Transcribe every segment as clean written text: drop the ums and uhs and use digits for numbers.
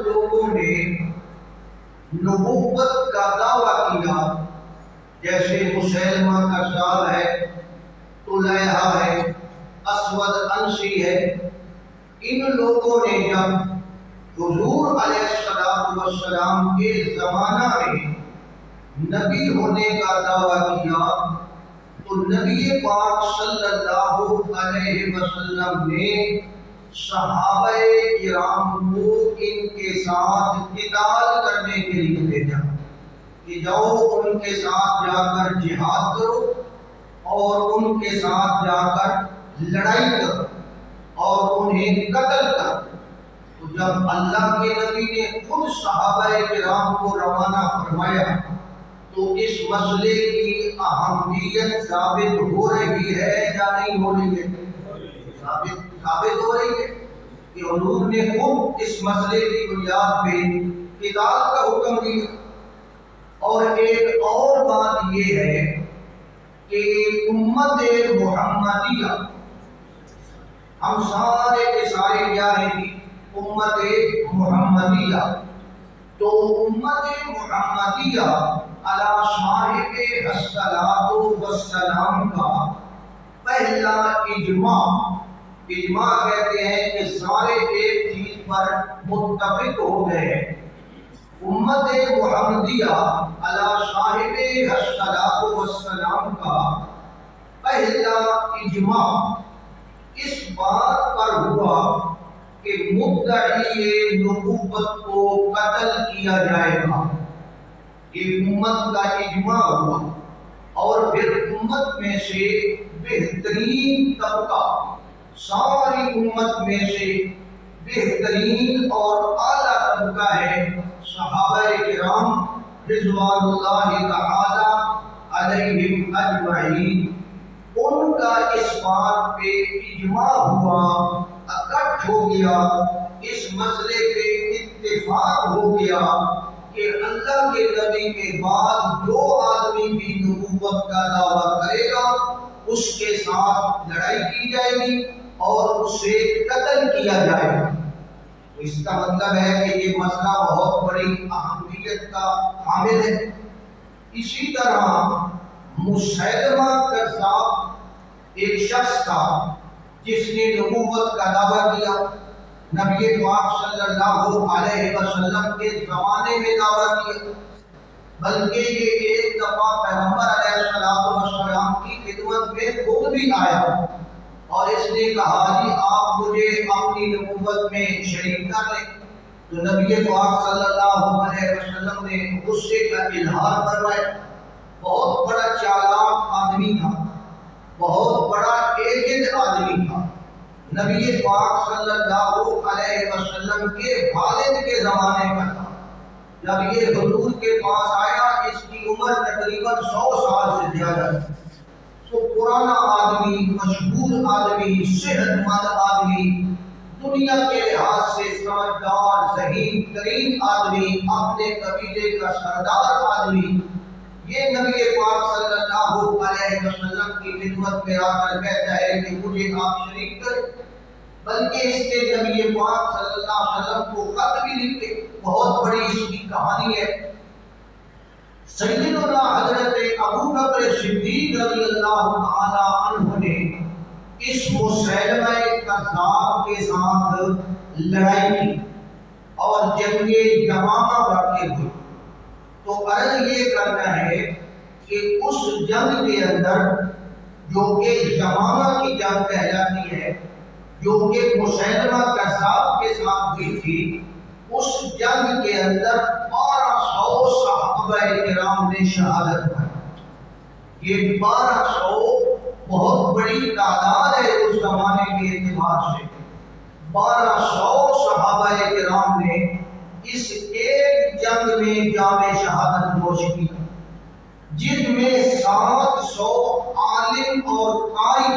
لوگوں نے نبوت کا دعویٰ کیا، جیسے مسیلمہ کذاب ہے، طلیحہ ہے، اسود عنسی ہے، ان لوگوں نے جب حضور علیہ السلام کے زمانہ میں نبی ہونے کا دعویٰ کیا تو نبی پاک صلی اللہ علیہ وسلم نے صحابہ کرام کو ان کے ساتھ قتال کرنے کے لیے بھیجا کہ جاؤ ان کے ساتھ جا کر جہاد کرو اور ان کے ساتھ جا کر لڑائی کرو اور انہیں قتل کرو۔ تو جب اللہ کے نبی نے خود صحابہ کرام کو روانہ فرمایا تو اس مسئلے کی اہمیت ثابت ہو رہی ہے یا نہیں ہو رہی ہے؟ ثابت ہو رہی ہے کہ حضور نے خود اس مسئلے کی بنیاد پہ قتال کا حکم دیا۔ اور ایک اور بات یہ ہے کہ امت محمدیہ، ہم سارے کے سارے کیا ہیں کہ امت محمدیہ، تو امت محمدیہ علی صاحب الصلاۃ والسلام کا پہلا اجماع کہتے ہیں کہ سارے ایک چیز پر متفق ہو گئے ہیں۔ امت محمدیہ علی صاحب الصلاۃ والسلام کا پہلا اجماع اس بات پر ہوا کہ مدعی نبوت کو قتل کیا جائے گا۔ یہ امت کا اجماع ہوا اور پھر امت میں سے بہترین طبقہ، ساری امت میں سے بہترین اور اعلیٰ طبقہ ہے صحابہ کرام رضوان اللہ تعالی علیہم اجمعین، ان کا اس بات پہ اجماع ہوا، اکٹھ ہو گیا، اس مسئلے پہ اتفاق ہو گیا کہ اللہ کے نبی کے بعد جو آدمی بھی نبوت کا دعویٰ کرے گا اس کے ساتھ لڑائی کی جائے گی اور اسے قتل کیا جائے گا۔ تو اس کا مطلب ہے کہ یہ مسئلہ بہت بڑی اہمیت کا حامل ہے۔ اسی طرح مسیلمہ کذاب ایک شخص تھا جس نے نبوت کا دعویٰ کیا، نبی پاک صلی اللہ علیہ وسلم کے زمانے میں دعویٰ کیا، بلکہ یہ ایک دفعہ پیغمبر علیہ السلام کی خدمت میں خود بھی آیا اور اس نے کہا جی آپ مجھے اپنی نبوت میں شریک کر لیں۔ تو نبی پاک صلی اللہ علیہ وسلم نے غصے کا اظہار فرمایا۔ بہت بڑا چالاک آدمی تھا، بہت بڑا ایجنٹ آدمی تھا، نبی پاک صلی اللہ علیہ وسلم کے والد کے زمانے کا تھا۔ جب یہ حضور کے پاس آیا اس کی عمر تقریباً 100 سال سے زیادہ ہے، تو پرانا آدمی، مشہور آدمی، صحت مند آدمی، دنیا کے لحاظ سے سمجھدار، ذہین ترین آدمی، اپنے قبیلے کا سردار آدمی، یہ نبی پاک صلی اللہ علیہ وسلم کی خدمت میں آ کر کہتا ہے کہ مجھے آپ شریک کریں، بلکہ اس کے نبی پاک صلی اللہ علیہ وسلم کو خط بھی لکھے۔ بہت بڑی اس کی کہانی ہے۔ سیدنا حضرت ابو بکر صدیق رضی اللہ تعالی عنہ نے اس مسیلمہ کذاب کے ساتھ لڑائی کی اور جنگ یمامہ واقع ہوئی۔ تو عرض یہ کرنا ہے کہ اس جنگ کے اندر جو کہ یمامہ کی جنگ کہلاتی ہے، جو کہ مسیلمہ کذاب کے ساتھ ہوئی تھی، اس جنگ کے اندر 1200 صحابہ کرام نے شہادت پائی۔ یہ 1200 بہت بڑی تعداد ہے اس زمانے کے اعتبار سے۔ 1200 صحابہ کرام نے اس ایک جنگ میں جام شہادت نوش کی، جن میں 700 عالم اور قاری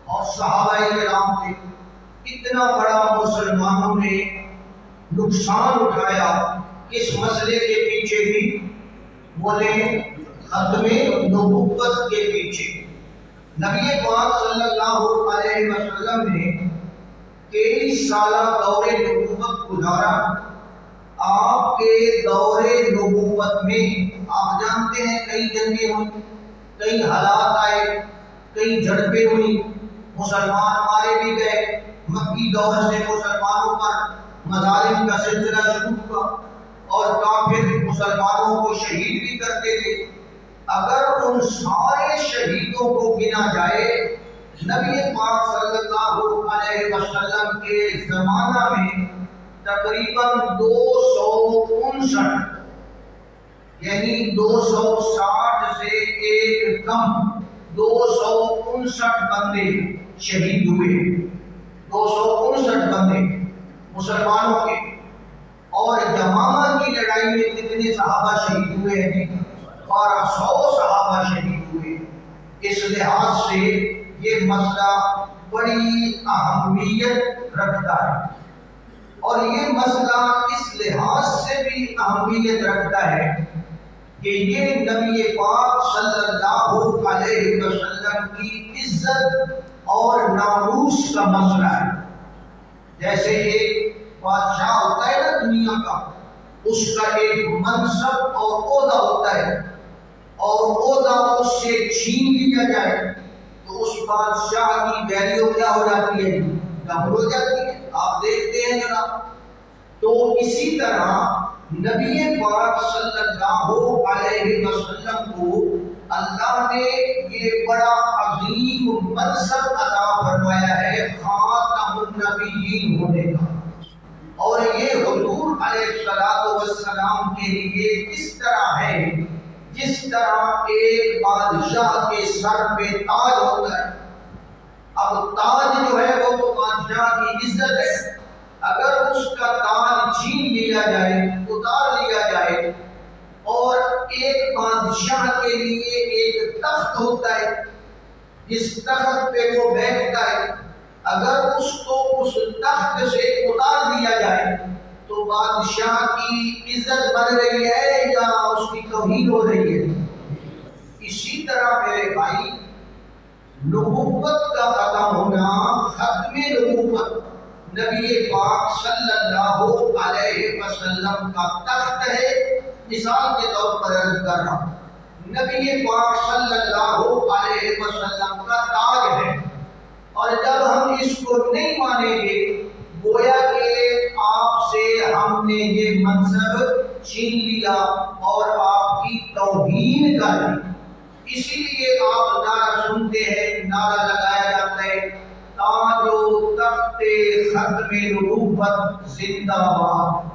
اور صحابہ کرام تھے۔ اتنا بڑا مسلمانوں نے نقصان اٹھایا، اس مسئلے کے پیچھے بھی بولے ختم نبوت کے پیچھے نبی پاک صلی اللہ علیہ وسلم نے 23 سالہ دور نبوت گزارا آپ کے دور نبوت میں آپ جانتے ہیں کئی جنگیں ہوئی، کئی حالات آئے، کئی جھڑپیں ہوئی، مسلمان مارے بھی گئے، مکی دور سے مسلمانوں پر مظالم کا سلسلہ شروع ہوا اور کافر مسلمانوں کو شہید بھی کرتے تھے۔ اگر ان سارے شہیدوں کو گنا جائے، نبی پاک صلی اللہ علیہ وسلم کے زمانہ میں تقریباً 259 یعنی 260 سے ایک کم 259 بندے شہید ہوئے، 259 بندے مسلمانوں کے۔ اور یمامہ کی لڑائی میں کتنے صحابہ شہید ہوئے ہیں؟ 1200 صحابہ شہید ہوئے۔ اس لحاظ سے یہ مسئلہ بڑی اہمیت رکھتا ہے، اور یہ مسئلہ اس لحاظ سے بھی اہمیت رکھتا ہے کہ یہ نبی پاک صلی اللہ علیہ وسلم کی عزت اور ناموس کا مسئلہ ہے۔ جیسے ایک بادشاہ ہوتا ہے نا دنیا کا، اس کا ایک منصب اور عہدہ ہوتا ہے، اور عہدہ اس سے چھین لیا جائے تو اس بادشاہ کی ویلیو کیا ہو جاتی ہے؟ ڈبل ہو جاتی ہے۔ آپ دیکھتے ہیں جناب، تو اسی طرح نبی پاک صلی اللہ علیہ وسلم کو اللہ نے یہ بڑا عظیم منصب عطا فرمایا ہے خاتم النبیین ہونے کا، اور یہ حضور علیہ السلام کے لیے اس طرح ہے جس طرح ایک بادشاہ کے سر پہ تاج ہوتا ہے۔ اب تاج جو ہے وہ تو بادشاہ کی عزت ہے، اگر اس کا تاج چھین لیا جائے، اتار لیا جائے، اور ایک بادشاہ کے لیے ایک تخت ہوتا ہے جس تخت پہ وہ بیٹھتا ہے، اگر اس کو اس تخت سے اتار دیا جائے تو بادشاہ کی عزت بن رہی ہے یا اس کی توہین ہو رہی ہے؟ اسی طرح میرے بھائی، نبوت کا ختم ہونا، ختم نبوت، نبی پاک صلی اللہ علیہ وسلم کا تخت ہے۔ مثال کے طور پر عرض کر رہا ہوں، نبی پاک صلی اللہ علیہ وسلم کا تاج ہے، اور جب ہم اس کو نہیں مانیں گے گویا کہ آپ سے ہم نے یہ منصب چھین لیا اور آپ کی توہین کر دی۔ اسی لیے آپ نعرہ سنتے ہیں، نعرہ لگایا جاتا ہے، تاج و تخت ختم نبوت زندہ باد۔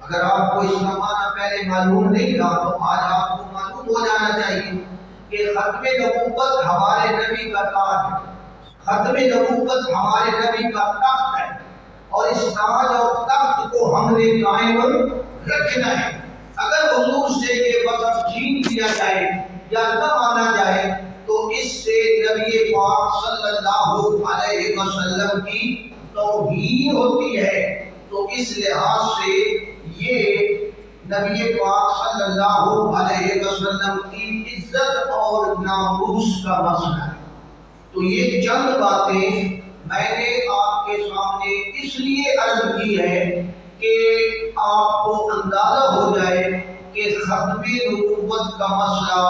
اگر آپ کو اس کا معنی پہلے معلوم نہیں تھا تو آج آپ کو معلوم ہو جانا چاہیے کہ ختم نبوت ہمارے نبی کا تاج ہے، ختم نبوت ہمارے نبی کا تخت ہے، اور اس تاج اور تخت کو ہم نے قائم رکھنا ہے۔ اگر حضور سے یہ وصف چھین دیا جائے یا نہ مانا جائے تو اس سے نبی پاک صلی اللہ علیہ وسلم کی توہین ہوتی ہے۔ تو اس لحاظ سے یہ نبی پاک صلی اللہ علیہ وسلم کی عزت اور ناموس کا مسئلہ ہے۔ تو یہ چند باتیں میں نے آپ کے سامنے اس لیے عرض کی ہے کہ آپ کو اندازہ ہو جائے کہ ختم نبوت کا مسئلہ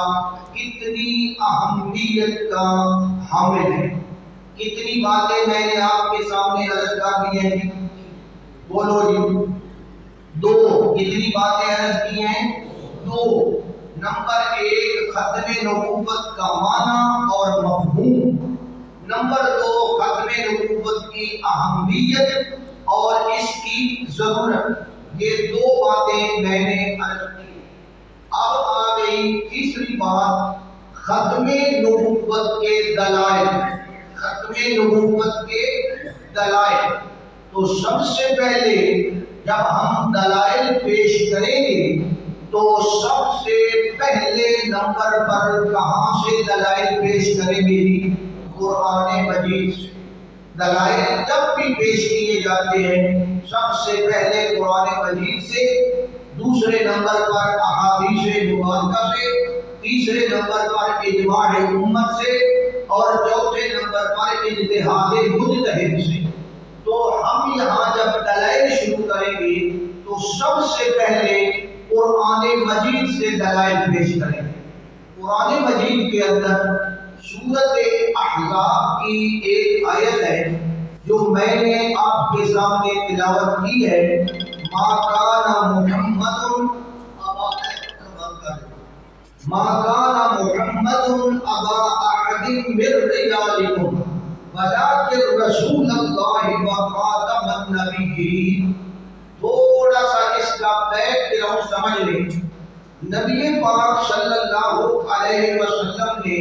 کتنی اہمیت کا حامل ہے۔ کتنی باتیں میں نے آپ کے سامنے عرض کر دی ہیں؟ بولو جی، دو۔ کتنی باتیں عرض کی ہیں؟ دو۔ نمبر ایک، ختم نبوت کا معنی اور مفہوم۔ نمبر دو، ختم نبوت کی اہمیت اور اس کی ضرورت۔ یہ دو باتیں میں نے عرض کی۔ اب آ گئی تیسری بات، ختم نبوت کے دلائل۔ ختم نبوت کے دلائل۔ تو سب سے پہلے جب ہم دلائل پیش کریں گے تو سب سے پہلے نمبر پر کہاں سے دلائل پیش کریں گے؟ قرآن مجید سے۔ دلائل جب بھی پیش کیے جاتے ہیں سب سے پہلے قرآن مجید سے، دوسرے نمبر پر احادیث مبارکہ سے، تیسرے نمبر پر اجماع امت سے، اور چوتھے نمبر پر اجتہاد مجتہد سے۔ تو ہم یہاں جب دلائل شروع کریں گے تو سب سے پہلے قرآن مجید سے دلائل پیش کریں گے۔ قرآن مجید کے اندر سورت احزاب کی ایک آیت ہے جو میں نے آپ کے سامنے تلاوت کی ہے۔ ما کان محمد ما کان محمد ابا احد من رجالکم ولکن رسول اللہ وخاتم النبیین۔ تھوڑا سا اس کا بیک گراؤنڈ سمجھ لیں۔ نبی پاک صلی اللہ علیہ وسلم نے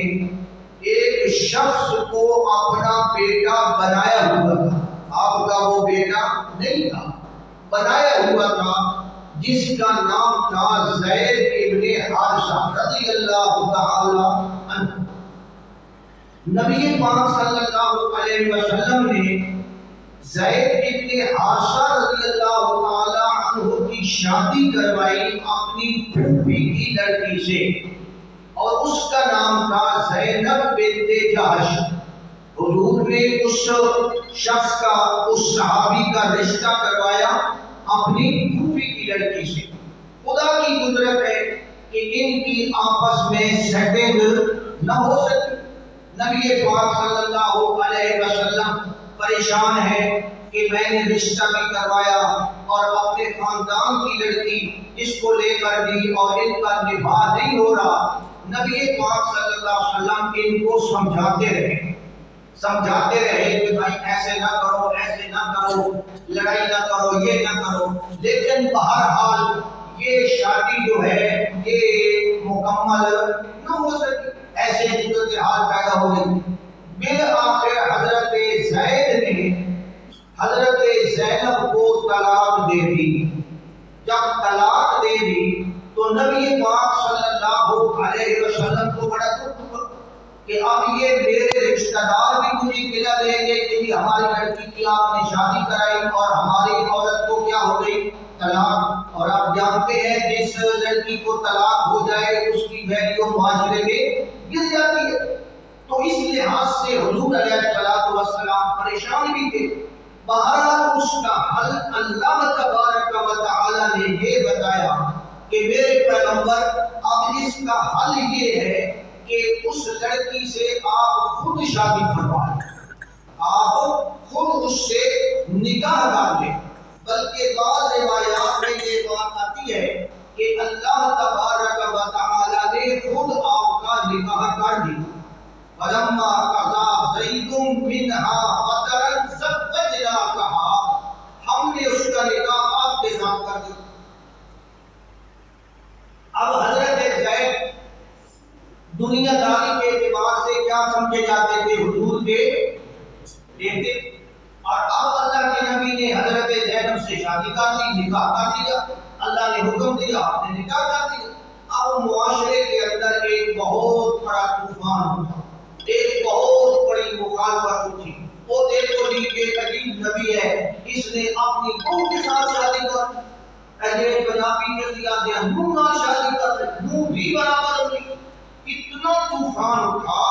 ایک شخص کو اپنا بیٹا بنایا ہوا تھا۔ آپ کا وہ بیٹا نہیں تھا، بنایا ہوا تھا، جس کا نام تھا زید ابن حارثہ رضی اللہ تعالی عنہ۔ نبی پاک صلی اللہ علیہ وسلم نے زید ابن حارثہ رضی اللہ تعالی عنہ کی شادی کروائی اپنی پھوپھی کی لڑکی سے، اور اس کا نام تھا زینب بنت جہش۔ حضور نے اس شخص کا، اس صحابی کا رشتہ کروایا اپنی پھوپھی کی لڑکی سے۔ خدا کی قدرت ہے کہ ان کی آپس میں سیٹنگ نہ ہو سکی۔ نبی پاک صلی اللہ علیہ وسلم پریشان ہے کہ میں نے رشتہ بھی کروایا اور اپنے خاندان کی لڑکی اس کو لے کر دی اور ان کا نباہ نہیں ہو رہا۔ نبی پاک صلی اللہ علیہ وسلم ان کو سمجھاتے رہے کہ بھائی ایسے نہ کرو، ایسے نہ کرو، لڑائی نہ کرو، یہ نہ کرو، لیکن بہرحال یہ شادی جو ہے یہ مکمل نہ ہو سکی۔ ایسے صورتحال پیدا ہو گئی۔ بالآخر حضرت زید نے حضرت زینب کو طلاق دے دی۔ جب طلاق دے دی تو نبی پاک صلی اللہ علیہ وسلم کو بڑا دکھ ہوا کہ اب یہ میرے رشتہ دار بھی مجھے گلا دیں گے کہ جی ہماری لڑکی کی آپ نے شادی کرائی اور ہماری عورت کو کیا ہو گئی؟ طلاق۔ اور آپ جانتے ہیں جس لڑکی کو طلاق ہو جائے اس کی ویلیو معاشرے میں گر جاتی ہے۔ تو اس لحاظ سے حضور علیہ الصلوۃ والسلام پریشان بھی تھے۔ بہرحال اس کا حل اللہ تبارک و تعالی نے یہ بتایا کہ میرے پیغمبر اب اس کا حل یہ ہے کہ اس لڑکی سے آپ خود شادی فرمائیں، آپ خود اس سے نکاح کر لیں۔ بلکہ بعض روایات میں یہ بات آتی ہے کہ اللہ تبارک و تعالی نے خود آپ کا نکاح کر دیا۔ فلما قضى زید منها وطرا زوجناکها، ہم نے اس کا نکاح آپ کے ساتھ کر دیا۔ اب حضرت زید دنیا داری کے اعتبار سے کیا سمجھے جاتے تھے؟ حضور کے بیٹے۔ اور اب اللہ کے نبی نے حضرت زینب سے شادی کر دی، نکاح کر دیا، اللہ نے حکم دیا، آپ نے نکاح کر دیا۔ اب معاشرے کے اندر ایک بہت بڑا طوفان اٹھا، ایک بہت بڑی مخالفت اٹھی۔ وہ دیکھو جی یہ عجیب نبی ہے، اس نے اپنی بہو کے ساتھ شادی کر، اجے پنجابی کے زیادہ منہ شادی کر، منہ بھی برابر ہوئی۔ اتنا طوفان اٹھا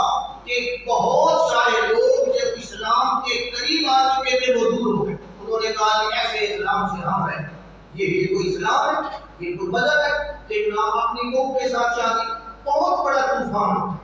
کہ بہت سارے لوگ جو اسلام کے قریب آ چکے تھے وہ دور ہو گئے۔ انہوں نے کہا کہ ایسے اسلام سے ہم ہیں، یہ کوئی اسلام ہے، یہ کوئی مذہب ہے، لیکن آپ اپنی بہو کے ساتھ شادی۔ بہت بڑا طوفان اٹھا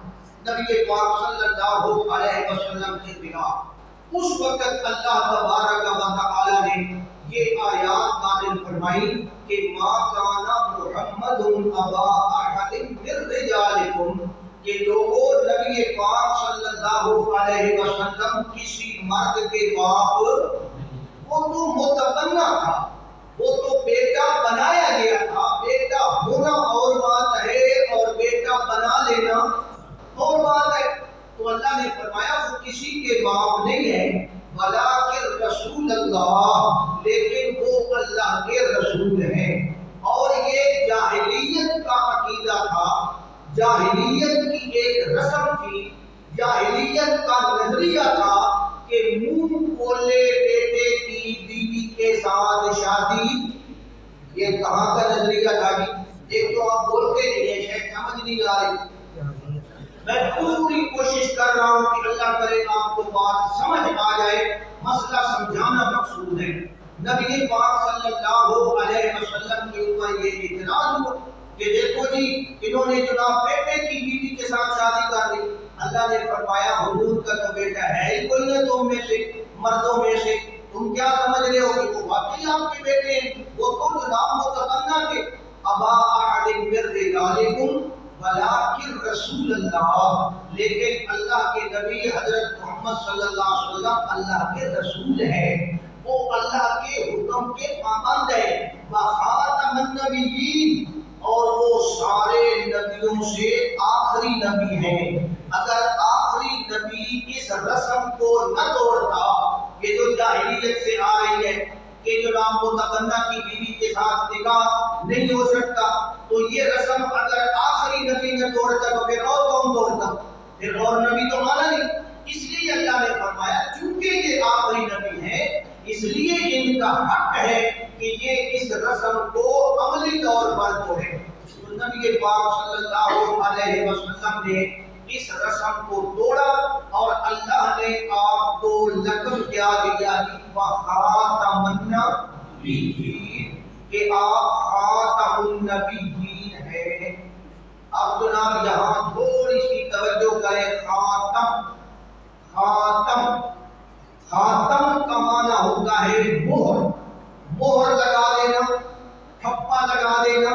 نبی پاک صلی اللہ علیہ وسلم کے خلاف۔ اس وقت اللہ تبارک و تعالی نے یہ آیات نازل فرمائی کہ ما کان محمد ابا احد من رجالکم، کہ لوگوں نبی پاک صلی اللہ علیہ وسلم کسی مرد کے باپ، وہ تو متبنہ تھا، وہ تو بیٹا بنایا گیا تھا۔ بیٹا ہونا اور بات ہے اور بیٹا بنا لینا اور بات ہے۔ تو اللہ نے فرمایا وہ کسی کے باپ نہیں ہے، ولیکن رسول اللہ، لیکن وہ اللہ کے رسول ہیں۔ اور یہ جاہلیت کا عقیدہ تھا، جاہلیت کی ایک رسم تھی، جاہلیت کا نظریہ تھا کہ منہ بولے بیٹے کی بیوی کے ساتھ شادی۔ یہ کہاں کا نظریہ تھا جی؟ ایک تو آپ بولتے نہیں ہیں، شاید سمجھ نہیں آ رہی۔ میں پوری کوشش کر رہا ہوں کہ اللہ کرے آپ کو بات سمجھ آ جائے، مسئلہ سمجھانا مقصود ہے۔ نبی پاک صلی اللہ علیہ وسلم کے اوپر یہ اعتراض ہوا کہ دیکھو جی انہوں نے جناب بیٹے کی بیوی کے ساتھ شادی کر لی. اللہ نے فرمایا حضور کا تو بیٹا ہے ہی کوئی نہ تم میں سے مردوں میں سے, تم کیا سمجھ رہے ہو کہ وہ واقعی آپ کے بیٹے ہیں؟ وہ تو جناب متقنا کے ابا احد من رجالکم ولکن رسول اللہ, لیکن اللہ کے نبی حضرت محمد صلی اللہ علیہ وسلم اللہ کے رسول ہیں, وہ اللہ کے حکم کے پابند ہے. وخاتم النبیین, اور وہ سارے نبیوں سے آخری نبی ہیں. اگر آخری نبی اس رسم کو نہ توڑتا, یہ جو جاہلیت سے آ رہی ہے کہ جو نام متقنا کی بیوی کے ساتھ نکاح نہیں ہو سکتا, تو یہ رسم اگر آخری نبی نے توڑتا تو پھر اور کون توڑتا؟ پھر اور نبی تو آنا نہیں. اس لیے اللہ نے فرمایا چونکہ یہ آخری نبی ہیں اس لیے ان کا حق ہے کہ یہ اس رسم کو عملی طور پر توڑے. تو نبی پاک صلی اللہ علیہ وسلم نے اس رسم کو توڑا اور اللہ نے آپ کو لقب کیا دیا خاتم النبیین, کہ آپ خاتم النبیین ہیں. اب جناب یہاں تھوڑی سی توجہ کریں. خاتم خاتم کا معنی ہوتا ہے مہر, مہر لگا دینا, ٹھپا لگا دینا,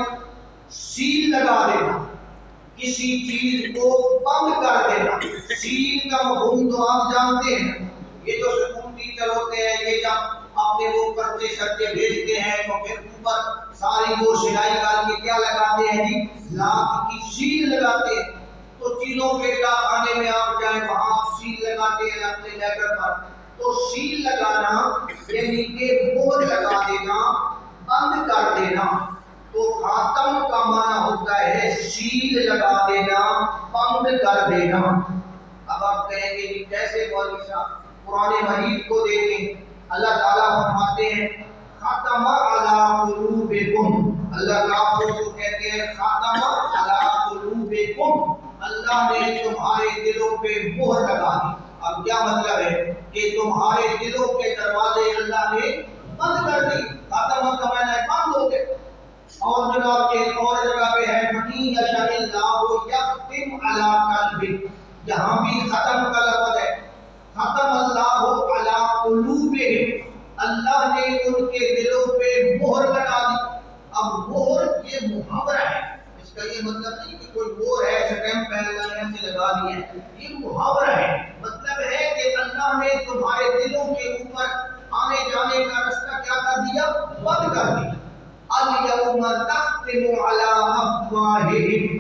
سیل لگا دینا, کسی چیز کو بند کر دینا. سیل کا مفہوم تو آپ جانتے ہیں, یہ جو اسکول ٹیچر ہوتے ہیں یہ جب اپنے وہ پرچے شرچے بھیجتے ہیں تو پھر اوپر ساری وہ سلائی کر کے کیا لگاتے ہیں جی, لاکھ کی سیل لگاتے ہیں. تو چیزوں کے خانے میں آپ جائیں وہاں آپ سیل لگاتے ہیں اپنے لیٹر پر. تو سیل لگانا یعنی کہ مہر لگا دینا, بند کر دینا. تو خاتم کا معنی ہوتا ہے سیل لگا دینا, بند کر دینا. اب آپ کہیں گے کہ کیسے مولوی صاحب؟ قرآن مجید کو دیکھیں, اللہ تعالیٰ فرماتے ہیں ختم علی قلوبکم. اللہ کافروں کو کہتے ہیں ختم علی قلوبکم, اللہ نے تمہارے دلوں پہ مہر لگا دی. اب کیا مطلب ہے کہ تمہارے دلوں کے دروازے اللہ نے بند کر دی. ختم کا معنی بند ہو گئے. اور جناب ایک اور جگہ پہ ہے فَإِن يَشَأِ اللَّهُ يَخْتِمْ عَلَى قَلْبِكَ, یہاں بھی ختم کا لفظ ہے. ختم اللہ علی قلوبہم, اللہ نے ان کے دلوں پہ مہر لگا دی. اب مہر یہ محاورہ ہے, اس کا یہ مطلب نہیں کہ کوئی مہر ہے سٹیمپ ہے ایسے لگا دی ہے, یہ محاورہ ہے. مطلب ہے کہ اللہ نے تمہارے دلوں کے اوپر آنے جانے کا راستہ کیا کر دیا, بند کر دیا. اليوم نختم علی افواہہم,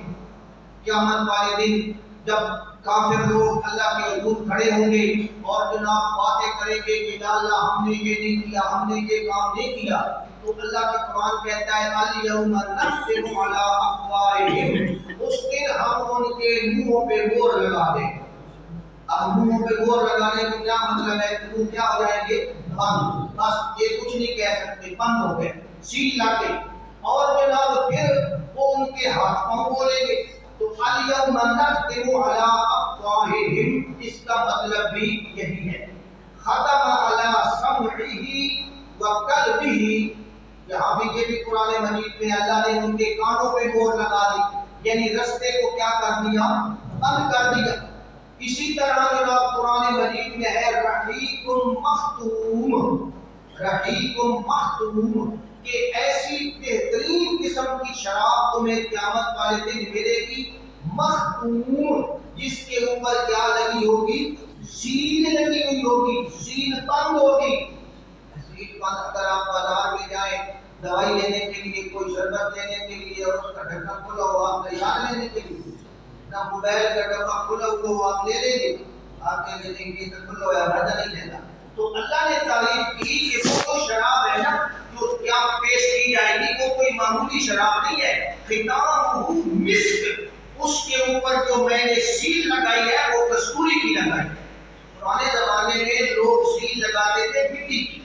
قیامت والے دن جب کافر لوگ اللہ کے حضور کھڑے ہوں گے اور جناب باتیں کریں گے کہ یا اللہ ہم نے یہ نہیں کیا, ہم نے یہ کام نہیں کیا, تو اللہ کا قرآن کہتا ہے الیوم نختم علی افواہہم, اس دن ہم ان کے منہوں پہ مہر لگا دیں. اب منہوں پہ مہر لگانے کا کیا مطلب ہے؟ منہ کیا ہو جائیں گے, بند. بس یہ کچھ نہیں کہہ سکتے, بند ہو گئے, سیل لگ گئی. اور جناب پھر وہ ان کے ہاتھ پاؤں بولیں گے. تو الیوم نختم علی افواہہم, اس کا مطلب بھی یہی ہے. ختم علی سمعہ وقلبہ, یہاں بھی یہ بھی قرآن مجید میں اللہ نے ان کے کانوں پہ مہر لگا دی, یعنی رستے کو کیا کر دیا, بند کر دیا. اسی طرح جناب قرآن مجید میں ہے رحیق مختوم, رحیق مختوم, کہ ایسی بہترین قسم کی شراب تمہیں قیامت والے دن ملے گی, مختوم, جس کے اوپر کیا لگی ہوگی, سیل لگی ہوئی ہوگی, سیل بند ہوگی. سیل بند, اگر آپ بازار میں جائیں دوائی لینے کے لیے, کوئی شربت لینے کے لیے اور اس کا ڈھکن کھلا ہو آپ تیار لینے کے لیے, نہ موبائل کا ڈبہ کھلا ہوا آپ لے لیں گے, آپ کہیں گے کہ کھلا ہوا ہے مزہ نہیں لینا. تو اللہ نے تعریف کی کہ وہ شراب ہے نا جو کیا پیش کی جائے گی, وہ کوئی معمولی شراب نہیں ہے. ختامہ مسک, اس کے اوپر جو میں نے سیل لگائی ہے وہ کستوری کی لگائی. پرانے زمانے میں لوگ سیل لگاتے تھے مٹی کی,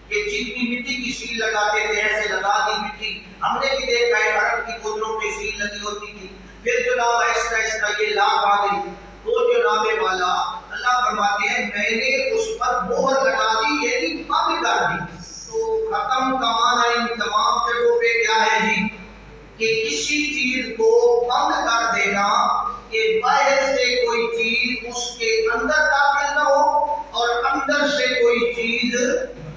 کہ جتنی مٹی کی سیل لگاتے تھے ایسے لگا دی مٹی. ہم نے بھی دیکھا ہے عرب کی بوتلوں پہ سیل لگی ہوتی تھی. پھر جناب آہستہ آہستہ یہ لاکھ آ گئی. تو جناب والا اللہ فرماتے ہیں میں نے اس پر مہر لگا دی, یعنی بند کر دی. تو ختم کا معنی ان تمام جگہوں پہ کیا ہے جی؟ کہ کسی چیز کو بند کر دینا کہ باہر سے کوئی چیز اس کے اندر داخل نہ ہو اور اندر سے کوئی چیز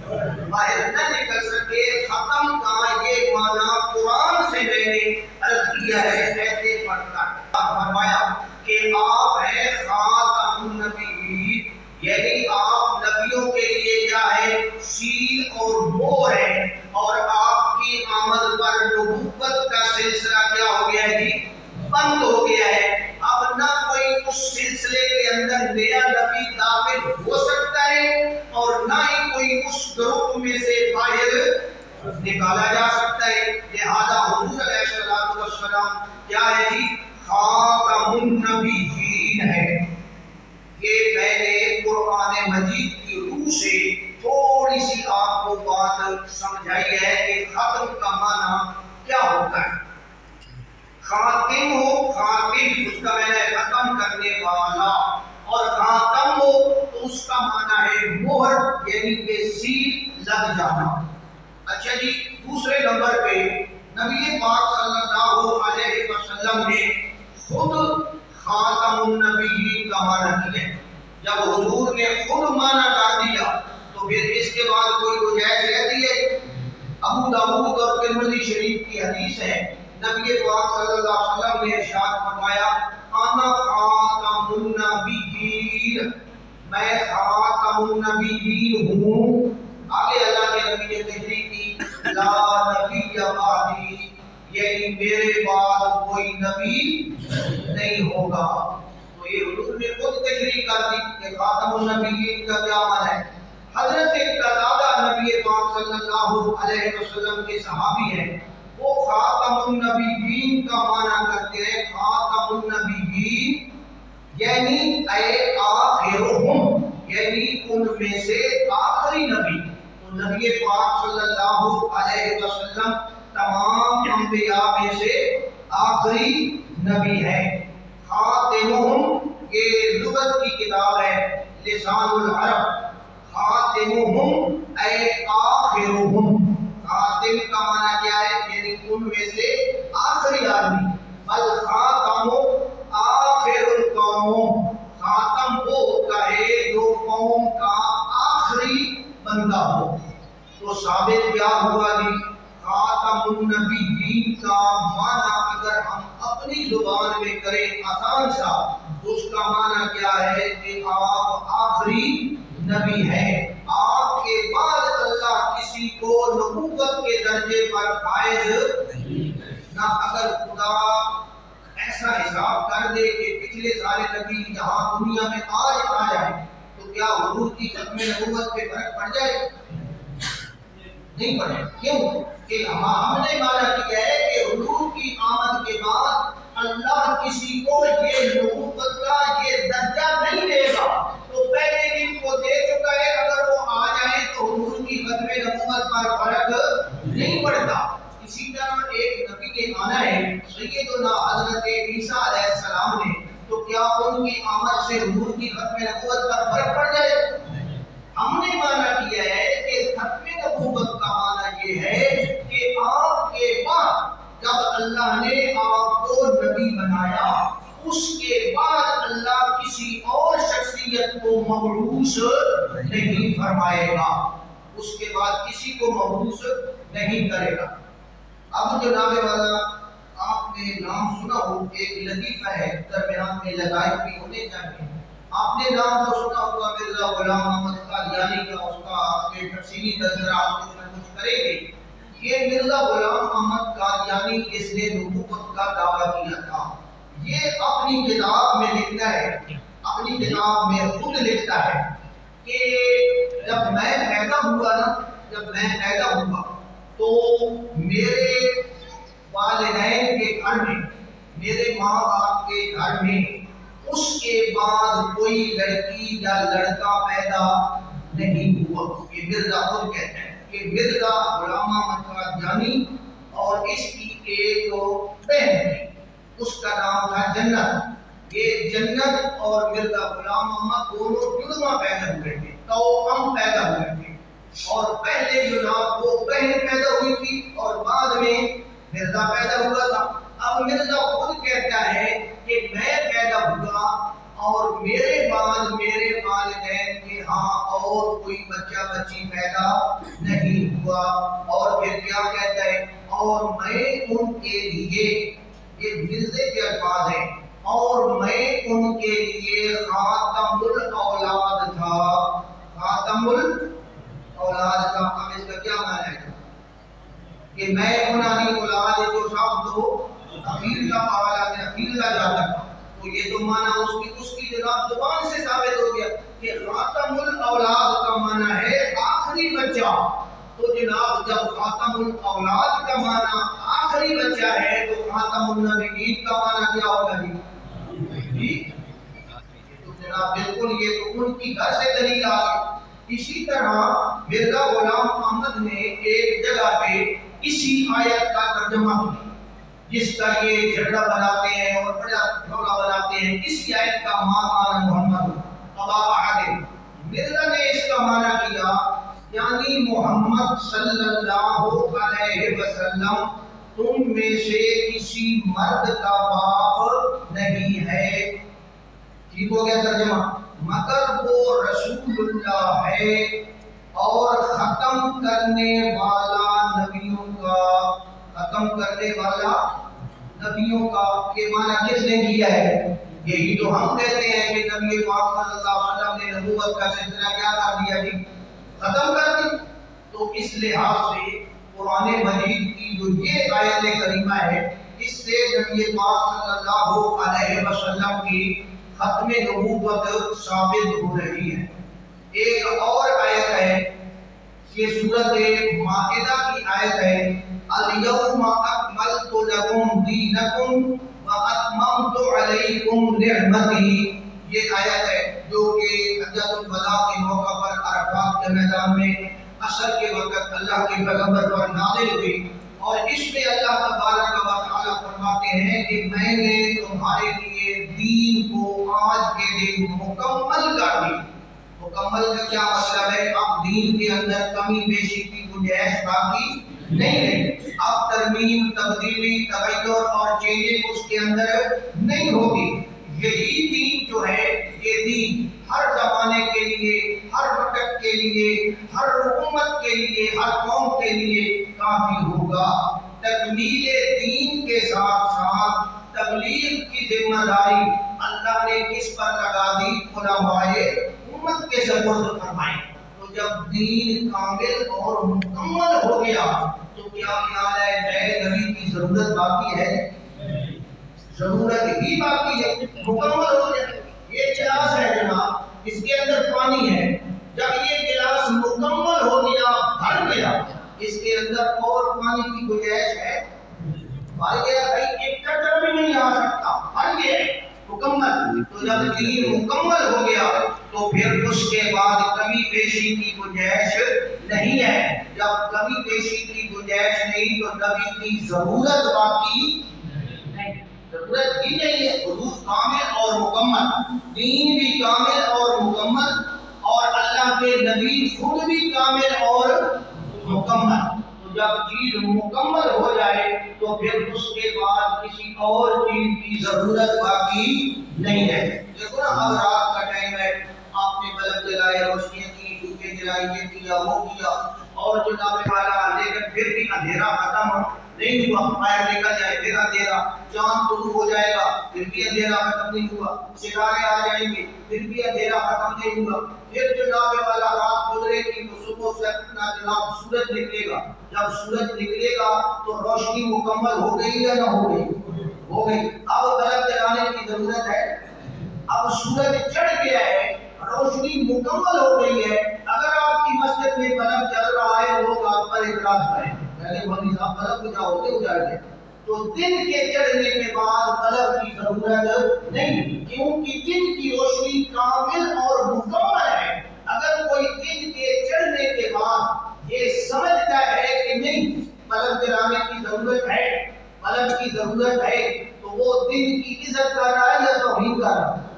باہر نہ نکل سکے. ختم کا یہ معنی قرآن سے میں نے عرض کیا ہے ایسے پڑھتا ہے. فرمایا کہ آپ ہیں خاتم النبیین، یعنی آپ نبیوں کے لیے کیا ہے؟ سیل اور مہر ہے، اور آپ کی آمد پر نبوت کا سلسلہ کیا ہو گیا ہے جی؟ بند ہو گیا ہے. اب نہ کوئی اس سلسلے کے اندر نیا نبی داخل ہو سکتا ہے اور نہ ہی کوئی اس گروپ میں سے باہر نکالا جا سکتا ہے. لہذا حضور علیہ الصلوۃ والسلام کیا ہے جی؟ خاتم النبیین ہے. یہ میں نے قرآن مجید کی روح سے تھوڑی سی آپ کو بات سمجھائی ہے کہ ختم کا معنی کیا ہوتا ہے. خاتم ہو، خاتم اس کا معنی ہے ختم کرنے والا، اور خاتم ہو تو اس کا معنی ہے مہر، یعنی کہ سیل لگ جانا. اچھا جی، دوسرے نمبر پہ نبی پاک صلی اللہ علیہ وسلم نے خود خاتم النبیین کا معنی کیا. جب حضور نے خود معنی کر دیا تو پھر اس کے بعد کوئی گنجائش رہتی ہے؟ ابو داؤد اور ترمذی شریف کی حدیث ہے، نبی پاک صلی اللہ علیہ وسلم نے ارشاد فرمایا انا خاتم النبیین، میں خاتم النبیین ہوں. آگے اللہ کے نبی نے تشریح کی لا نبی بعدی، یعنی میرے بعد کوئی نبی نہیں ہوگا. تو یہ حضور نے خود تشریح کر دی کہ خاتم النبیین کا کیا معنی ہے. حضرت قتادہ نبی پاک صلی اللہ علیہ وسلم کے صحابی ہیں، وہ خاتم النبیین کا معنی کرتے ہیں. خاتم النبیین یعنی اے آخرہم، یعنی ان میں سے آخری نبی. تو نبی پاک صلی اللہ علیہ وسلم تمام انبیاء میں سے آخری نبی ہے. خاتمہم یہ لغت کی کتاب ہے لسان العرب. خاتمہم اے آخرہم، خاتم کا معنی کیا ہے؟ یعنی ان میں سے آخری آدمی. الخاتم آخر القوم، خاتم وہ ہوتا ہے جو قوم کا آخری بندہ ہو. تو ثابت کیا ہوا جی؟ خاتم النبیین کا معنی اگر ہم اپنی زبان میں کریں آسان سا، اس کا معنی کیا ہے کہ آپ آخری نبی ہیں. آپ کے بعد اللہ کسی کو نبوت کے درجے پر فائز نہ. اگر خدا ایسا حساب کر دے کہ پچھلے سارے نبی جہاں دنیا میں آج آ جائیں تو کیا حضور کی ختم نبوت پہ فرق پڑ جائے؟ نہیں پڑے. کیوں کہ ہم نے مانا کیا ہے کہ حضور کی آمد کے بعد اللہ کسی کو یہ نبوت کا یہ درجہ نہیں دے گا. تو پہلے دن کو دے چکا ہے، اگر وہ آ جائے تو حضور کی ختم نبوت پر فرق نہیں پڑتا. اسی طرح ایک نبی نے آنا ہے سیدنا حضرت عیسیٰ علیہ السلام نے، تو کیا ان کی آمد سے حضور کی ختم نبوت پر فرق پڑ جائے؟ ہم نے مانا کیا ہے کہ ختم نبوت کا معنی یہ ہے کہ آپ کے بعد جب اللہ نے آپ کو نبی بنایا، اس کے بعد اللہ کسی اور شخصیت کو مبعوث نہیں فرمائے گا، اس کے بعد کسی کو مبعوث نہیں کرے گا. اب جناب والا آپ نے نام سنا ہو، ایک لطیفہ ہے درمیان میں لگائے بھی ہونے چاہیے. آپ نے نام تو سنا ہوگا مرزا غلام محمد قادیانی کا، اس کا اپنے تفصیلی تذکرہ آپ کچھ نہ کچھ کریں گے. یہ مرزا غلام محمد قادیانی اس نے نبوت کا دعویٰ کیا تھا. یہ اپنی کتاب میں لکھتا ہے، اپنی کتاب میں خود لکھتا ہے کہ جب میں پیدا ہوا تو میرے والدین کے گھر میں، میرے ماں باپ کے گھر میں اس کے بعد کوئی لڑکی یا لڑکا پیدا نہیں ہوا. یہ مرزا خود کہتے ہیں کہ مرزا غلام محمد قادیانی اور اس کی ایک بہن تھی، اس کا نام تھا جنت. یہ جنت اور مرزا غلام محمد دونوں جڑواں پیدا ہوئے تھے، توأم پیدا ہوئے تھے. اور پہلے جناب وہ بہن پیدا ہوئی تھی اور بعد میں مرزا پیدا ہوا تھا۔ اب مرزا خود کہتا ہے کہ میں پیدا ہوا اور میرے بعد میرے والدین کے ہاں اور کوئی بچہ بچی پیدا نہیں ہوا، اور پھر کیا کہتا ہے، اور میں ان کے لیے، یہ مرزے کے الفاظ ہیں، اور میں ان کے لیے خاتم الاولاد تھا۔ خاتم الاولاد کا اب اس کا کیا معنی ہے کہ میں انہی اولاد جو سب تو اخیر کا پہلا میں اخیر کا جاتا تھا، تو یہ تو معنی اس کی جناب زبان سے ثابت ہو گیا کہ خاتم الاولاد کا معنی ہے آخری بچہ۔ تو جناب جب خاتم الاولاد کا معنی آخری بچہ ہے تو خاتم النبیین کا معنی کیا ہوگا جی؟ تو جناب بالکل یہ تو ان کی گھر سے دلیل آ گئی۔ اسی طرح مرزا غلام احمد نے ایک جگہ پہ اسی آیت کا ترجمہ کیا جس کا یہ جھگڑا بناتے ہیں اور بڑا جھگڑا بناتے ہیں، اسی آیت کا معنی محمد ابا احد، مرزا نے اس کا معنی کیا یعنی محمد صلی اللہ علیہ وسلم تم میں سے کسی مرد کا باپ نہیں ہے۔ ٹھیک ہو گیا ترجمہ، مگر وہ رسول اللہ ہے اور ختم کرنے والا نبیوں کا، ختم کرنے والا نبیوں کا، یہ معنی کس نے کیا ہے؟ یہی تو ہم کہتے ہیں کہ نبی پاک صلی اللہ علیہ وسلم نے نبوت کا سلسلہ کیا کر دیا جی؟ ختم کر دی۔ تو اس لحاظ سے قرآن مجید کی جو یہ آیت کریمہ ہے، اس سے نبی پاک صلی اللہ علیہ وسلم کی ختم نبوت ثابت ہو رہی ہے۔ ایک اور آیت ہے، یہ سورۃ مائدہ کی آیت ہے، الیوم اکملت لکم دینکم واتممت علیکم نعمتی، یہ آیت ہے جو کہ حجۃ الوداع کے موقع پر عرفات کے میدان میں عصر کے وقت اللہ کے پیغمبر پر نازل ہوئی، اور اس میں اللہ تبارک و تعالیٰ فرماتے ہیں کہ میں نے تمہارے لیے دین کو آج کے دن مکمل کر دی۔ مکمل کا کیا مطلب ہے؟ اب دین کے اندر کمی بیشی کی گنجائش باقی نہیں رہی، اب ترمیم، تبدیلی، تغیر اور چینجنگ اس کے اندر نہیں ہوگی۔ یہی دین جو ہے، یہ دین ہر زمانے کے لیے، ہر وقت کے لیے، ہر امت کے لیے، ہر قوم کے لیے کافی ہوگا۔ تکمیل دین کے ساتھ ساتھ تبلیغ کی ذمہ داری اللہ نے کس پر لگا دی؟ علماء امت کے سپرد فرمائی۔ تو جب دین کامل اور مکمل ہو گیا تو کیا خیال ہے نئے نبی کی ضرورت باقی ہے؟ ضرورت ہی باقی ہے، مکمل ہو گیا۔ یہ گلاس ہے جناب، اس کے اندر پانی ہے، جب یہ گلاس مکمل ہو گیا، بھر گیا، اس کے اندر اور پانی کی گنجائش ہے؟ بھر گیا، ایک قطرہ بھی نہیں آ سکتا، بھر گیا مکمل۔ تو جب دین مکمل ہو گیا تو پھر اس کے بعد کمی بیشی کی گنجائش نہیں ہے۔ جب کمی بیشی کی گنجائش نہیں تو نبی کی ضرورت باقی نہیں، ضرورت ہی نہیں ہے۔ حضور کامل اور مکمل، دین بھی کامل اور مکمل، اور اللہ کے نبی خود بھی کامل اور مکمل۔ تو جب چیز مکمل ہو جائے تو پھر اس کے بعد کسی اور چیز کی ضرورت باقی نہیں ہے۔ دیکھو نا، اب رات کا ٹائم ہے، آپ نے بلب جلائے، روشنیاں کی، ٹوپیں جلائی، یہ کیا وہ کیا، اور جناب والا لیکن پھر بھی اندھیرا ختم نہیں ہوا۔ فائر نکل جائے پھر اندھیرا، چاند طلوع ہو جائے گا پھر بھی اندھیرا ختم نہیں ہوا، ستارے آ جائیں گے پھر بھی اندھیرا ختم نہیں ہوا۔ پھر جناب والا رات گزرے گی تو صبح سے اپنا جناب سورج نکلے گا، جب سورج نکلے گا تو روشنی مکمل ہو گئی یا نہ ہو گئی؟ ہو گئی۔ اب بلب جلانے کی ضرورت ہے؟ اب سورج چڑھ گیا ہے، روشنی مکمل ہو گئی ہے، اگر آپ کی مسجد میں بلب جل رہا ہے لوگ آپ پر اعتراض کریں، پہلے مولوی صاحب بلب بجھا ہوتے اجاڑ گئے، تو دن کے چڑھنے کے بعد بلب کی ضرورت نہیں، کیونکہ دن کی روشنی کامل اور مکمل ہے۔ اگر کوئی دن کے چڑھنے کے بعد یہ سمجھتا ہے کہ نہیں بلب جلانے کی ضرورت ہے، بلب کی ضرورت ہے، تو وہ دن کی عزت کر رہا ہے یا توہین کر رہا ہے؟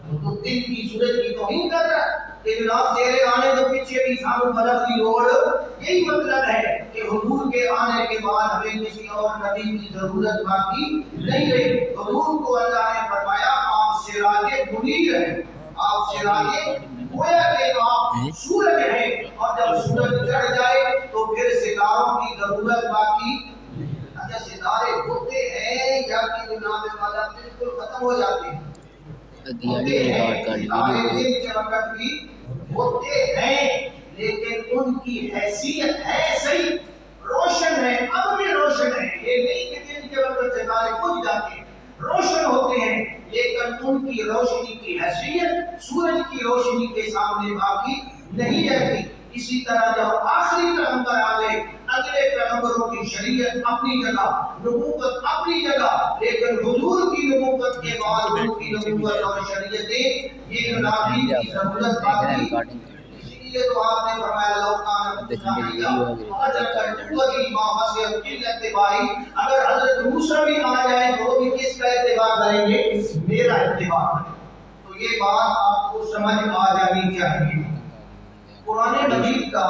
تو دن کی سورج کی توہین کر رہا ہے۔ کہ جناب تیرے آنے تو پیچھے بھی سانو مدد کی لوڑ. یہی مطلب ہے کہ حضور کے آنے کے بعد ہمیں کسی اور نبی کی ضرورت باقی نہیں رہی. حضور کو اللہ نے فرمایا آپ سراج منیر ہیں، آپ سراج گویا کہ آپ سورج ہیں، اور جب سورج چڑھ جائے تو پھر ستاروں کی ضرورت باقی. اچھا ستارے ہوتے ہیں یا کہ جناب والا بالکل ختم ہو جاتے ہیں؟ ہوتے ہیں لیکن ان کی حیثیت ہے صحیح، روشن ہے، اب بھی روشن ہے. یہ نہیں کہ دن کے وقت ستارے بجھ جاتے ہیں، روشن ہوتے ہیں لیکن ان کی روشنی کی حیثیت سورج کی روشنی کے سامنے باقی نہیں رہتی. اسی طرح جب آخری پیغمبر آ گئے، اگلے پیغمبروں کی شریعت اپنی جگہ، نبوت اپنی جگہ، لیکن حضور کی نبوت کے بعد ان کی نبوت اور شریعتیں یہ نبی کی ضرورت باقی. اسی لیے تو آپ نے فرمایا اگر حضرت موسیٰ بھی آ جائے تو بھی کس کا اتباع کریں گے؟ میرا اتباع. تو یہ بات آپ کو سمجھ آ جانی چاہیے. قرآن مجید کا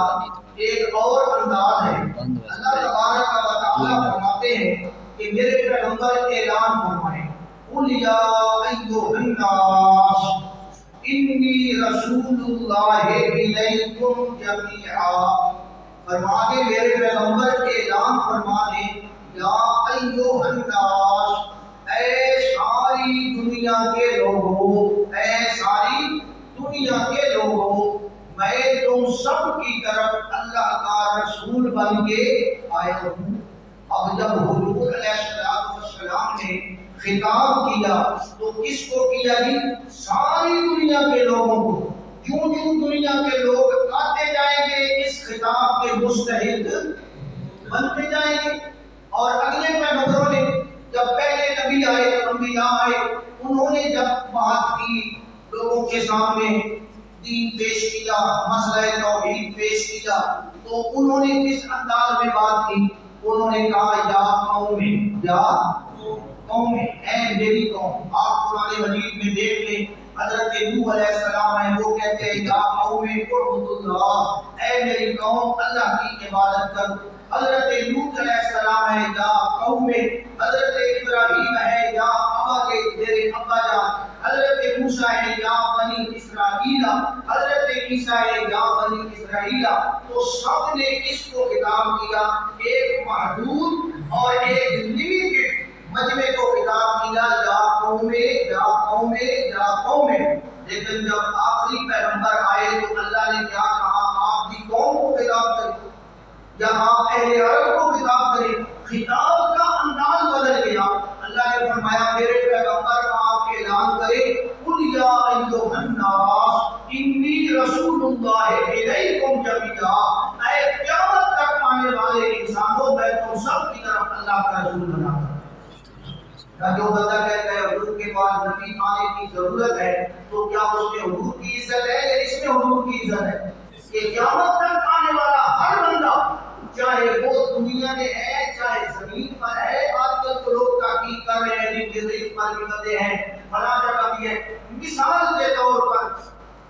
ایک اور انداز ہے. اللہ تبارک و تعالیٰ فرماتے ہیں کہ میرے پیغمبر اعلان فرمائیں قُلْ يَا أَيُّهَا النَّاسُ إِنِّي رَسُولُ اللَّهِ إِلَيْكُمْ جَمِيعًا. فرما دے میرے پیغمبر اعلان فرما دیں یا أَيُّهَا النَّاسُ، اے ساری دنیا کے لوگوں، اے ساری دنیا کے لوگوں، میں تم سب کی طرف اللہ کا رسول بن کے آیا ہوں. اب جب حضور علیہ السلام نے خطاب کیا تو کس کو کیا جی؟ ساری دنیا کے لوگوں کو. کیوں دنیا کے لوگ آتے جائیں گے اس خطاب کے مستحق بنتے جائیں گے. اور اگلے پیغمبروں نے جب پہلے نبی آئے، انبیاء آئے، انہوں نے جب بات کی لوگوں کے سامنے، دین پیش کیا، مسئلہ توحید پیش کیا، تو انہوں نے کس انداز میں بات کی؟ انہوں نے کہا یا قوم، یا قوم، اے میری قوم. آپ قرآن مجید میں دیکھ لیں حضرت نوح علیہ السلام ہیں، وہ کہتے ہیں یا قوم اعبدوا اللہ، اے میری قوم اللہ کی عبادت کرو. حضرت لوط علیہ السلام ہے یا قوم. حضرت ابراہیم ہے یا ابا کے میرے ابا جان. حضرت موسیٰ ہے یا بنی اسرائیل. حضرت عیسیٰ ہے یا بنی اسرائیل. تو سب نے اس کو خطاب کیا، ایک محدود اور ایک لمیٹڈ مجمع کو خطاب کیا یا قوم، یا قوم، یا قوم. لیکن جب آخری پیغمبر آئے تو اللہ نے کیا کہا؟ آپ کی قوم کو خطاب کریں یا آپ اہل عرب کو خطاب کریں. خطاب کا انداز بدل گیا. اللہ نے فرمایا میرے پیغمبر آپ اعلان کریں قُلْ يَا أَيُّهَا النَّاسُ إِنِّي رَسُولُ اللَّهِ إِلَيْكُمْ جَمِيعًا. اے قیامت تک آنے والے انسانوں، میں تم سب کی طرف اللہ کا رسول بنا کر. جو بندہ کہتا ہے حضور کے بعد نبی آنے کی ضرورت ہے، تو کیا اس میں حضور کی عزت ہے یا اس میں حضور کی عزت ہے؟ کہ قیامت تک آنے والا ہر بندہ، چاہے وہ دنیا میں ہے چاہے زمین پر ہے. آج کل تو لوگ تحقیق کر رہے ہیں کہ زمین پر بھی بندے ہیں، فلاں جگہ بھی ہے. مثال کے طور پر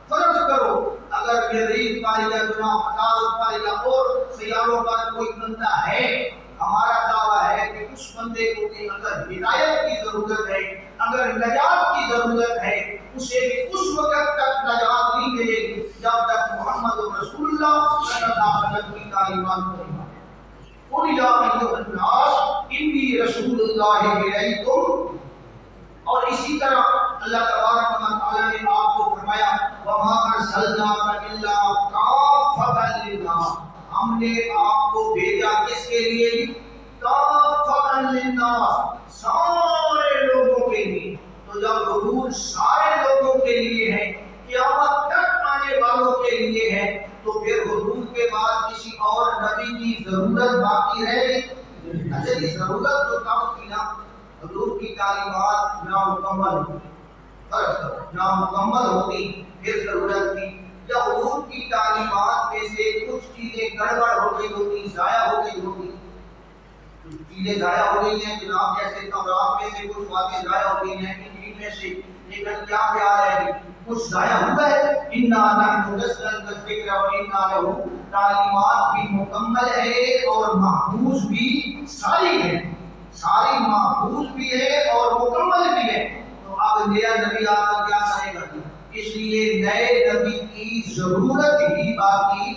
فرض کرو اگر مریخ پر یا جناح عطارد پر یا اور سیاروں پر کوئی بندہ ہے، ہمارا دعویٰ ہے کہ اس بندے کو اگر ہدایت کی ضرورت ہے، اگر نجات کی ضرورت ہے، اسے اس وقت تک نجات نہیں ملے گی جب تک محمد رسول اللہ صلی اللہ علیہ وسلم کی تعلیمات کو نہیں مانے. قُلْ يَا أَيُّهَا النَّاسُ إِنِّي رَسُولُ اللَّهِ إِلَيْكُمْ. اور اسی طرح اللہ تبارک و تعالیٰ نے آپ کو فرمایا وَمَا أَرْسَلْنَاكَ إِلَّا كَافَّةً لِلنَّاسِ. ہم نے آپ کو بھیجا کس کے لیے؟ کافۃ للناس، سارے لوگوں کے لیے. تو جب حضور سارے لوگوں کے لیے ہے، قیامت تک آنے والوں کے لیے ہے، تو پھر حضور کے بعد کسی اور نبی کی ضرورت باقی رہ گئی؟ اچھا یہ ضرورت تو کم تھی نا. حضور کی تعلیمات نامکمل ہوتی، فرض کرو نامکمل ہوتی پھر ضرورت تھی. یا حضور کی تعلیمات میں سے کچھ چیزیں گڑبڑ ہو گئی ہوتی، ضائع ہو گئی ہوتی. کچھ چیزیں ضائع ہو گئی ہیں جناب، جیسے تورات میں سے کچھ باتیں ضائع ہو گئی ہیں، انجیل میں سے، لیکن کیا خیال ہے کچھ ضائع ہوا ہے؟ انا نحن نزلنا الذکر و انا لہ، تعلیمات بھی مکمل ہے اور محفوظ بھی ساری ہے، ساری محفوظ بھی ہے اور مکمل بھی ہے۔ تو اب نیا نبی آ کر کیا کرے گا؟ اس لیے نئے نبی کی ضرورت ہی باقی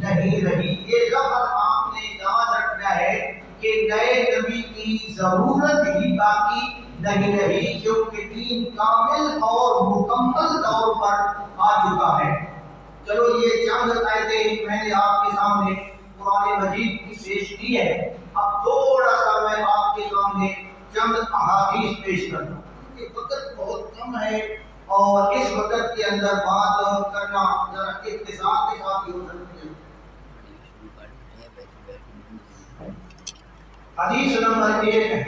نہیں رہی۔ یہ لفظ آپ نے یاد رکھنا ہے کہ نئے نبی کی ضرورت ہی باقی نہیں رہی، کیونکہ دین کامل اور مکمل طور پر آ چکا ہے۔ چلو یہ چند آیتیں میں نے آپ کے سامنے قرآن مجید کی پیش کی ہے۔ اب تھوڑا سا میں آپ کے سامنے چند احادیث پیش کرتا ہوں، کیونکہ وقت بہت کم ہے اور اس وقت کے اندر بات کرنا ذرا اختصار کے ساتھ ہی ہو سکتی ہے۔ حدیث نمبر 1 ہے،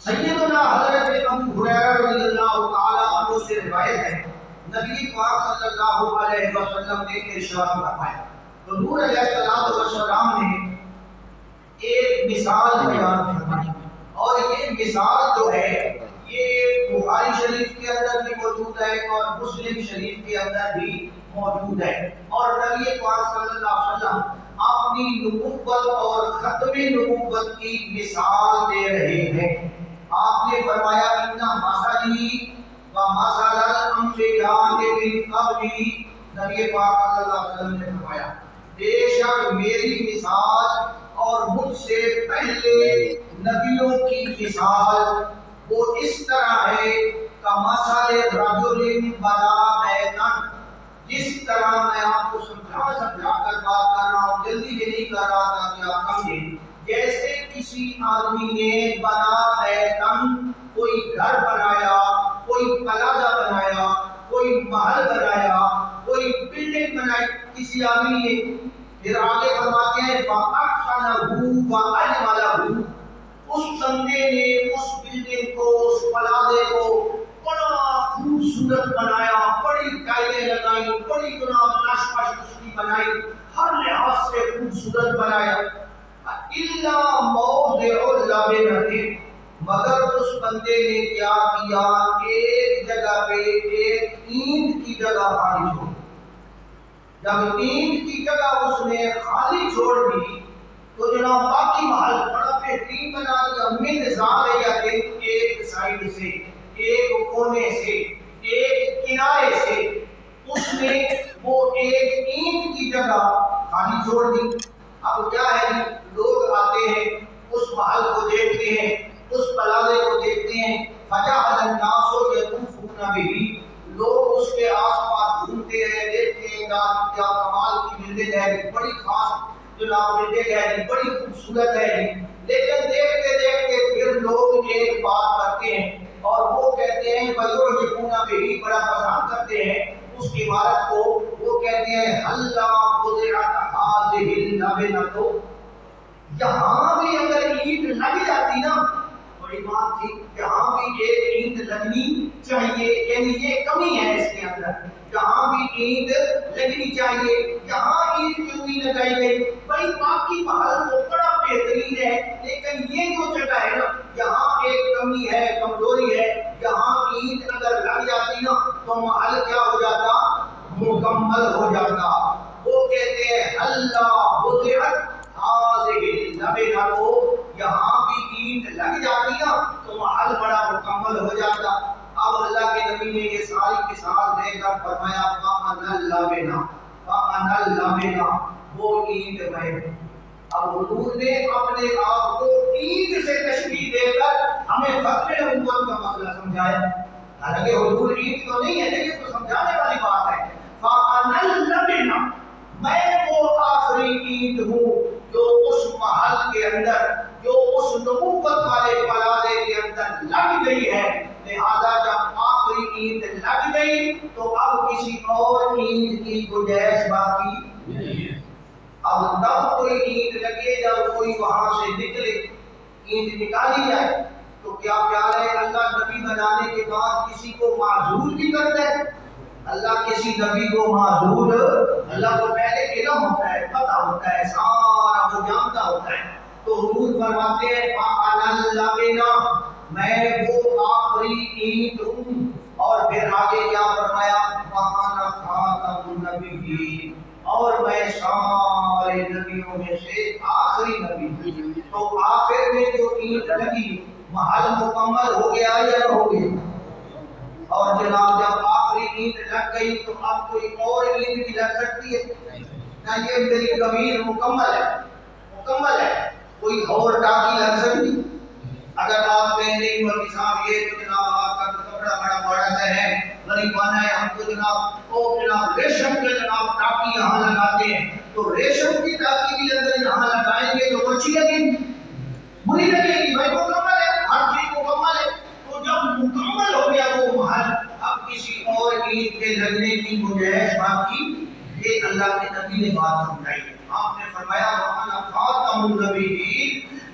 سیدنا حضرت ابو ہریرہ رضی اللہ تعالی عنہ سے روایت ہے، نبی پاک صلی اللہ علیہ وسلم نے ارشاد فرمایا، حضور علیہ الصلوۃ والسلام نے ایک مثال بیان فرمائی، اور یہ مثال جو ہے یہ بخاری شریف کے اندر بھی موجود ہے اور مسلم شریف کے اندر بھی موجود ہے، اور نبی پاک صلی اللہ علیہ وسلم اپنی نبوت اور ختم نبوت کی مثال دے رہے ہیں۔ آپ نے فرمایا ان مثلی و مثل الانبیاء من قبلی، نبی پاک صلی اللہ علیہ وسلم نے فرمایا بے شک میری مثال اور مجھ سے پہلے نبیوں کی مثال وہ اس طرح ہے کمثل رجل بنا بیتن، جس طرح میں آپ کو سمجھا کر بات کر رہا ہوں، جلدی سے نہیں کر رہا تھا کہ آپ سمجھیں، جیسے کسی آدمی نے بنا بیتن، کوئی گھر بنایا، کوئی پلازہ بنایا، کوئی محل بنایا، کوئی بلڈنگ بنائی کسی آدمی نے، پھر آگے فرماتے ہیں فَأَحْسَنَهُ وَأَجْمَلَهُ، اس بندے نے اس بلڈنگ کو، اس پلازے کو بڑا خوبصورت بنایا، بڑی ٹائلیں لگائی، بڑی جناب نقش اس کی بنائی، ہر لحاظ سے خوبصورت بنایا، الا موضع لبنۃ، مگر اس بندے نے کیا کیا، ایک جگہ پہ ایک اینٹ کی جگہ خالی چھوڑ، جب اینٹ کی جگہ اس نے خالی چھوڑ دی تو جناب باقی محل بڑا بہترین بنا دیا، من زاویہ، ایک سائڈ سے، ایک کونے سے، ایک کنارے سے اس نے وہ ایک اینٹ کی جگہ خالی چھوڑ دی۔ اب کیا ہے جی، لوگ آتے ہیں، اس محل کو دیکھتے ہیں، اس پلازے کو دیکھتے ہیں، فجعل الناس یطوفون بہ، لوگ اس کے آس پاس گھومتے ہیں، دیکھتے ہیں کیا کمال کی بلڈنگ ہے، بڑی خاص جناب بلڈنگ ہے، بڑی خوبصورت ہے، لیکن دیکھتے دیکھتے پھر لوگ ایک بات کرتے ہیں اور وہ کہتے ہیں وَيُعْجِبُونَ بِهِ، بڑا پسند کرتے ہیں اس عبارت کو، وہ کہتے ہیں ہَلَّا وُضِعَتْ هَٰذِهِ اللَّبِنَةُ، یہاں بھی اگر اینٹ لگ جاتی نا، بڑی بات تھی، یہاں بھی ایک اینٹ لگنی چاہیے، یعنی یہ کمی ہے اس کے اندر، یہاں بھی اینٹ لگنی چاہیے، یہاں اینٹ کیوں نہیں لگائی گئی؟ بھائی باقی محل تو بڑا بہترین ہے، لیکن یہ جو جگہ ہے نا، یہاں ایک کمی ہے، کمزوری ہے، یہاں اینٹ اگر لگ جاتی نا تو محل کیا ہو جاتا؟ مکمل ہو جاتا۔ وہ کہتے ہیں اللہ وضعت هذه اللبنة، یہاں بھی اینٹ لگ جاتی نا تو محل بڑا مکمل ہو جاتا۔ اب اللہ کے نبی نے یہ ساری مثال دے کر فرمایا فَأَنَا اللَّبِنَةُ، فَأَنَا اللَّبِنَةُ، وہ اینٹ میں۔ اب حضور نے اپنے آپ کو اینٹ سے تشبیہ دے کر ہمیں ختم نبوت کا مسئلہ سمجھایا، حالانکہ حضور اینٹ تو نہیں ہے لیکن تو سمجھانے والی بات ہے۔ فَأَنَا اللَّبِنَةُ، میں وہ آخری اینٹ ہوں جو اس محل کے اندر، جو اس نبوت والے پلازے کے اندر لگ گئی ہے، لہذا جب آخری اینٹ لگ گئی تو اب کسی اور اینٹ کی گنجائش باقی نہیں ہے۔ اب تب کوئی اینٹ لگے جب کوئی وہاں سے نکلے، اینٹ نکالی جائے تو کیا خیال ہے اللہ نبی بنانے کے بعد کسی کو معذور بھی کرتا ہے؟ اللہ کسی نبی کو معذور، اللہ کو پہلے علم ہوتا ہے، پتہ ہوتا ہے، سارا وہ جانتا ہوتا ہے، تو حضور فرماتے ہیں فَأَنَا اللَّبِنَةُ، میں وہ آخری اینٹ ہوں، اور پھر آگے اینٹ لگی محل مکمل ہو گیا یا نہ ہو گیا؟ اور جناب جب آخری اینٹ لگ گئی تو اب کوئی اور اینٹ بھی لگ سکتی ہے نہ؟ یہ میری کمین مکمل ہے، مکمل ہے، کوئی اور ٹاکی لگ سکتی؟ اگر آپ کہیں گے مولوی صاحب یہ تو جناب آپ کا کپڑا بڑا سا ہے، غریبانہ ہے، ہم تو جناب ریشم کے جناب ٹاکی یہاں لگاتے ہیں، تو ریشم کی ٹاکی بھی اگر یہاں لگائیں گے تو اچھی لگے گی؟ بری لگے گی؟ بھائی مکمل ہے، ہر چیز مکمل ہے۔ تو جب مکمل ہو گیا وہ محل، اب کسی اور اینٹ کے لگنے کی گنجائش باقی؟ یہ اللہ کے نبی نے بات سمجھائی۔ آپ نے فرمایا وَأَنَا خَاتَمُ النَّبِيِّينَ،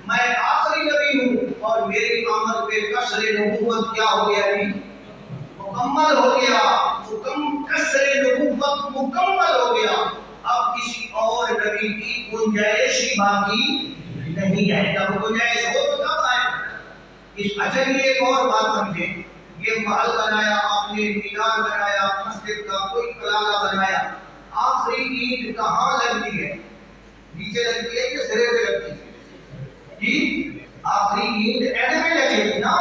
میں آخری نبی ہوں اور میری آمد پہ قصر نبوت کیا ہو گیا جی؟ مکمل ہو گیا، قصر نبوت مکمل ہو گیا، اب کسی اور نبی کی گنجائش ہی باقی نہیں ہے۔ جب گنجائش ہو تو کب آئے؟ اچھا یہ ایک اور بات سمجھیں، یہ محل بنایا آپ نے، مینار بنایا، مسجد کا کوئی کلالہ بنایا، آخری اینٹ کہاں لگتی ہے؟ نیچے لگتی ہے کہ سرے پہ لگتی ہے؟ جی آخری اینٹ اینڈ میں لگے گی نا،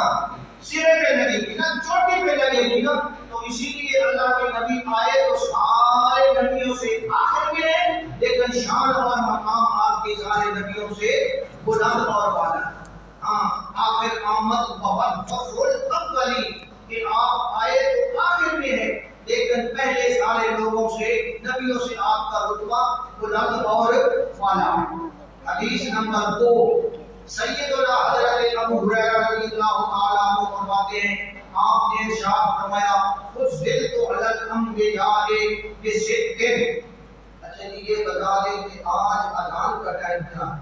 سرے پہ لگے گی نا، چوٹی پہ لگے گی نا۔ تو اسی لیے اللہ کے نبی آئے تو سارے نبیوں سے آخر میں ہیں، لیکن شان اور مقام آپ کے سارے نبیوں سے بلند اور بالا۔ ہاں آخر آمد بہت فضل الاولی کہ آپ آئے تو آخر میں ہے، لیکن پہلے سارے لوگوں سے نبیوں سے آپ کا رتبہ بلند اور بالا۔ حدیث نمبر 2، سیدنا حضرت ابو ہریرہ رضی اللہ تعالیٰ عنہ فرماتے ہیں آپ نے ارشاد فرمایا فضلت علی الانبیاء بست۔ اچھا یہ بتا دیں کہ آج اذان کا ٹائم کیا ہے؟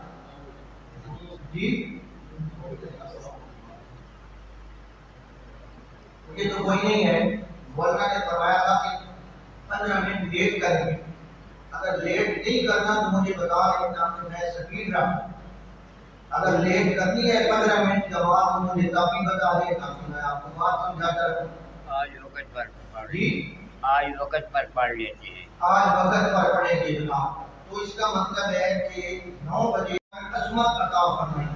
جی یہ تو کوئی نہیں ہے، مولانا نے فرمایا تھا کہ 15 منٹ لیٹ کریں گے، اگر لیٹ نہیں کرنا تو مجھے بتا دیں تاکہ میں سپیڈ رہوں، اگر لیٹ کرنی ہے 15 منٹ جواب تو مجھے تبھی بتا دیں تاکہ میں آپ کو بات سمجھاتا رہوں۔ آج وقت پر پڑھ لیتے ہیں، آج وقت پر پڑھیں گے جناب۔ تو اس کا مطلب ہے کہ 9 بجے عظمت عطا فرمائی،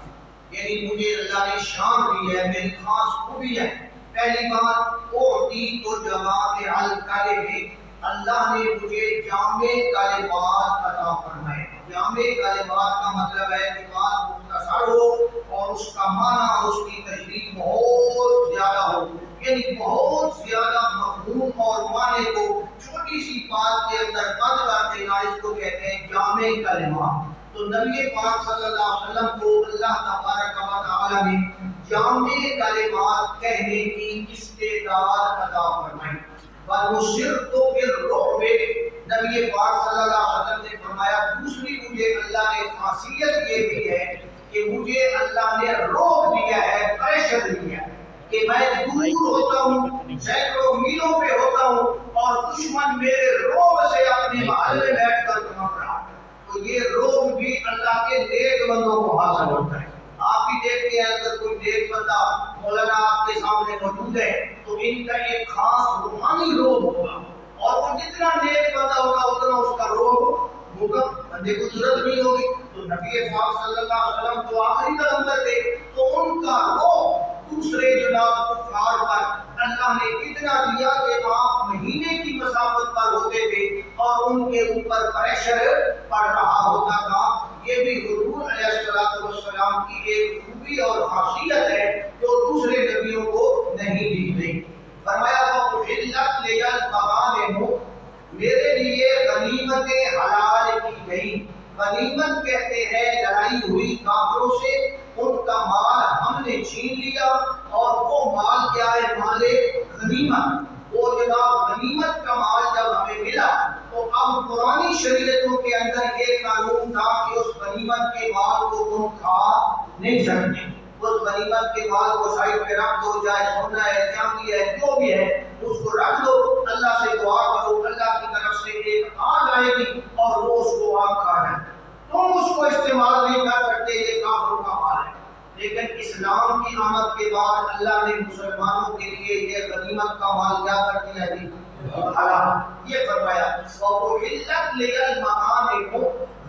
یعنی مجھے اللہ نے شان دی ہے، میری خاص خوبی ہے۔ پہلی بات اوتی تو جواب الکلم، اللہ نے مجھے جامع کلمات عطا فرمائے۔ جامع کلمات کا مطلب ہے کہ بات مختصر ہو اور اس کا معنی اور اس کی تشریح بہت زیادہ ہو، یعنی بہت زیادہ مفہوم اور معنی کو چھوٹی سی بات کے اندر بند کر دینا، اس کو کہتے ہیں جامع کلمات۔ تو نبی پاک صلی اللہ علیہ وسلم کو اللہ تبارک و تعالی نے جامع کلمات کہنے کی استعداد عطا فرمائی۔ وَنُصِرْتُ بِالرُّعْبِ، نبی پاک صلی اللہ علیہ وسلم نے فرمایا دوسری مجھے اللہ نے خاصیت یہ دی ہے کہ مجھے اللہ نے روک دیا ہے، پریشر دیا ہے کہ میں دور ہوتا ہوں، سینکڑوں میلوں پہ ہوتا ہوں اور دشمن میرے روب سے اپنے محل میں بیٹھ کر کام رہا ہے۔ تو یہ روب بھی اللہ کے نیک بندوں کو حاصل ہوتا ہے۔ آپ بھی دیکھتے ہیں اگر کوئی نیک بندہ مولانا آپ کے سامنے موجود ہے تو ان کا ایک خاص روحانی روب ہوگا، اور وہ جتنا نیک بندہ ہوگا اتنا اس کا روب ہوگا، بندے کو ضرورت نہیں ہوگی۔ تو نبی پاک صلی اللہ علیہ وسلم تو آخری پیغمبر تھے، تو ان کا روب دوسرے جناب کفار پر اللہ نے اتنا دیا کہ آپ مہینے کی مسافت پر ہوتے تھے اور ان کے اوپر پریشر پڑ رہا ہوتا تھا۔ یہ بھی حضور علیہ السلام کی ایک خوبی اور خاصیت ہے جو دوسرے نبیوں کو نہیں دی گئی۔ فرمایا وَأُحِلَّتْ لِيَ الْمَغَانِمُ، میرے لیے غنیمتیں حلال کی گئی۔ غنیمت کہتے ہیں لڑائی ہوئی کافروں سے، ان کا مال ہم نے چھین لیا، اور وہ مال کیا ہے؟ مال غنیمت۔ وہ جناب غنیمت کا مال جب ہمیں ملا تو اب پرانی شریعتوں کے اندر یہ قانون تھا کہ اس غنیمت کے مال کو تم کھا نہیں سکتے، اس غنیمت کے مال کو سائڈ پہ رکھ دو، چاہے سونا ہے، چاندی ہے، جو بھی ہے اس کو رکھ دو، اللہ سے دعا کرو، اللہ کی طرف سے ایک آگ آئے گی اور وہ اس کو آگ کھانا ہے، تم اس کو استعمال نہیں کر سکتے، یہ کافروں کا مال ہے۔ لیکن اسلام کی آمد کے بعد اللہ نے مسلمانوں کے لیے یہ غنیمت کا مال کیا کر دیا جی؟ حلال۔ یہ فرمایا وَأُحِلَّتْ لِيَ الْمَغَانِمُ،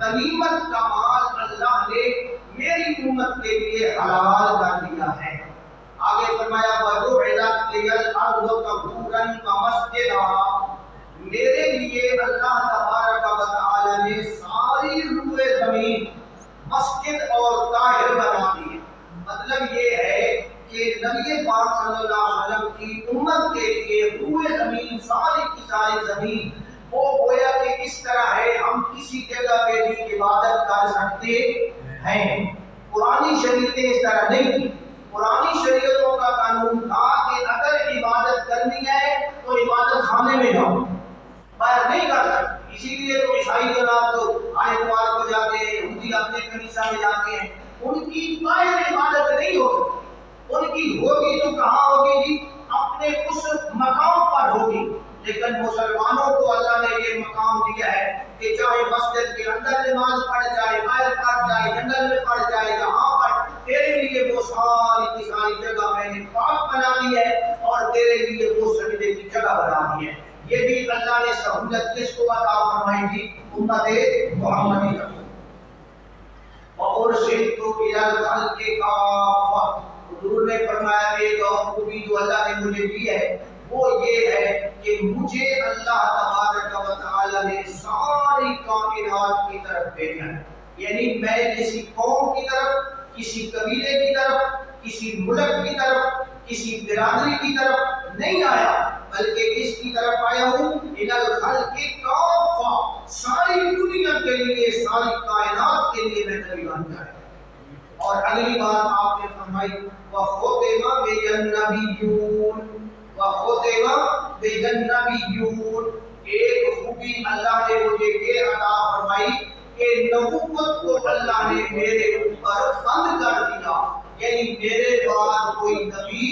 غنیمت کا مال اللہ نے میری امت کے لیے حلال کر دیا ہے۔ آگے فرمایا وَجُعِلَتْ لِيَ الْأَرْضُ طَهُورًا وَمَسْجِدًا، میرے لیے اللہ تبارک و تعالی نے ساری روئے زمین مسجد اور طاہر بنا دی۔ مطلب یہ ہے کہ نبی پاک صلی اللہ علیہ وسلم کی امت کے لیے روئے زمین ساری کی ساری زمین وہ گویا کہ اس طرح ہے ہم کسی جگہ پہ بھی عبادت کر سکتے ہیں۔ پرانی شریعتیں اس طرح نہیں تھی۔ پرانی شریعتوں کا قانون تھا کہ اگر عبادت کرنی ہے تو عبادت خانے میں جاؤ، باہر نہیں کر سکتے۔ اسی لیے تو عیسائی جناب تو اتوار کو جاتے ہیں، یہودی اپنے کنیسہ میں جاتے ہیں، ان کی باہر عبادت نہیں ہو سکتی۔ ان کی ہوگی تو کہاں ہوگی جی؟ اپنے اس مقام پر ہوگی۔ لیکن مسلمانوں کو اللہ نے یہ مقام دیا ہے کہ چاہے مسجد کے اندر نماز پڑھ جائے، باہر پڑھ جائے، جنگل میں پڑھ جائے، جہاں پر تیرے لیے وہ ساری کی ساری جگہ میں نے پاک بنا دی ہے اور تیرے لیے وہ سجدے کی جگہ بنا دی ہے۔ یہ بھی اللہ نے سہولت کس کو عطا فرمائی تھی؟ امت محمدی کو۔ وَأُرْسِلْتُ إِلَى الْخَلْقِ كَافَّةً، حضور نے فرمایا کہ ایک اور خوبی جو اللہ نے مجھے دی ہے وہ یہ ہے کہ مجھے اللہ تبارک و تعالی نے ساری کائنات کی طرف بھیجا ہے۔ یعنی میں کسی قوم کی طرف، کسی قبیلے کی طرف، کسی ملک کی طرف، کسی برادری کی طرف نہیں آیا، بلکہ اس کی طرف آیا ہوں اِلَى الْخَلْقِ كَافَّةً، ساری دنیا کے لیے، ساری کائنات کے لیے میں نبی بن گیا۔ اور اگلی بات آپ نے فرمائی وَخُتِمَ بِهِ النَّبِيُّونَ، وَخُتِمَ بِهِ النَّبِيُّونَ، ایک خوبی اللہ نے مجھے یہ عطا فرمائی کہ نبوت کو اللہ نے میرے اوپر بند کر دیا، یعنی میرے بعد کوئی نبی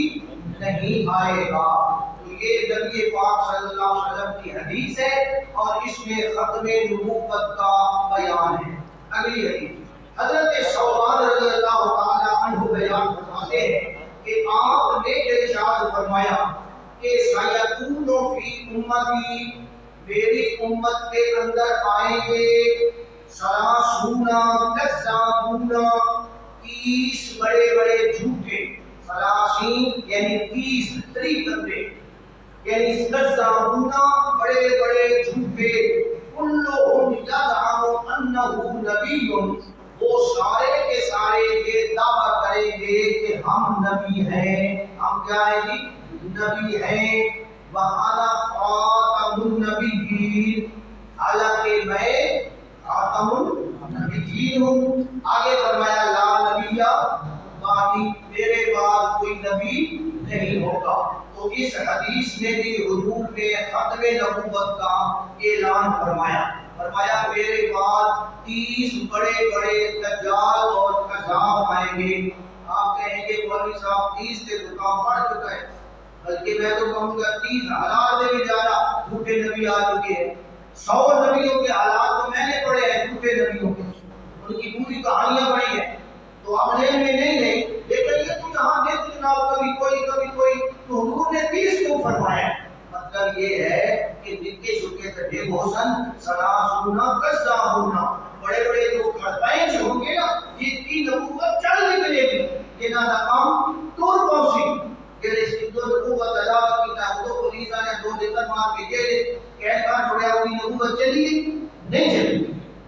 نہیں آئے گا۔ تو یہ نبی پاک صلی اللہ علیہ وسلم کی حدیث ہے اور اس میں ختم نبوت کا بیان ہے۔ اگلی حدیث حضرت ثوبان رضی اللہ تعالی عنہ بیان فرماتے ہیں کہ آپ نے ارشاد فرمایا کہ سیکون فی امتی، میری امت کے اندر آئیں گے سلاسون کذابون، 30 بڑے بڑے جھوٹے، سلاسین یعنی 30 بندے، یعنی کذابون بڑے بڑے جھوٹے، کلہم یزعم انہ نبی، وہ سارے کے سارے یہ دعویٰ کریں گے کہ ہم نبی ہیں۔ ہم کیا ہیں جی؟ نبی ہیں۔ وَأَنَا خَاتَمُ النَّبِيِّينَ، حالانکہ میں خاتم النبیین ہوں۔ آگے فرمایا لا نبی بعدی، میرے بعد کوئی نبی نہیں ہوگا۔ تو اس حدیث میں بھی حضور نے ختم نبوت کا اعلان فرمایا۔ فرمایا میرے بعد 30 بڑے بڑے دجال اور کذاب آئیں گے۔ آپ کہیں گے مولوی صاحب 30 سے تو کام بڑھ چکا ہے، بلکہ میں تو کہوں گا 30,000 سے بھی زیادہ جھوٹے نبی آ چکے ہیں۔ 100 نبیوں کے حالات تو میں نے پڑھے ہیں جھوٹے نبیوں کے، ان کی پوری کہانیاں پڑھی ہیں، تو اب ذہن میں نہیں، لیکن یہ تو یہاں دیکھ جناب کبھی کوئی، تو حضور نے 30 کیوں فرمایا؟ مطلب یہ ہے کہ جن کے شکے تھے بہسن سلاسونا کذابونا، بڑے بڑے جو کھڑپائیں جو ہوں گے نا، جن کی نبوت چل نکلے گی، جنہاں دا کام دور پہنچی، کہ اس کی دو نبوت علاوہ کی تاہدو پولیسہ نے 2 لیتر مار کے جیلے قید کر چھوڑیا، ہوئی نبوت چلی نہیں چلی،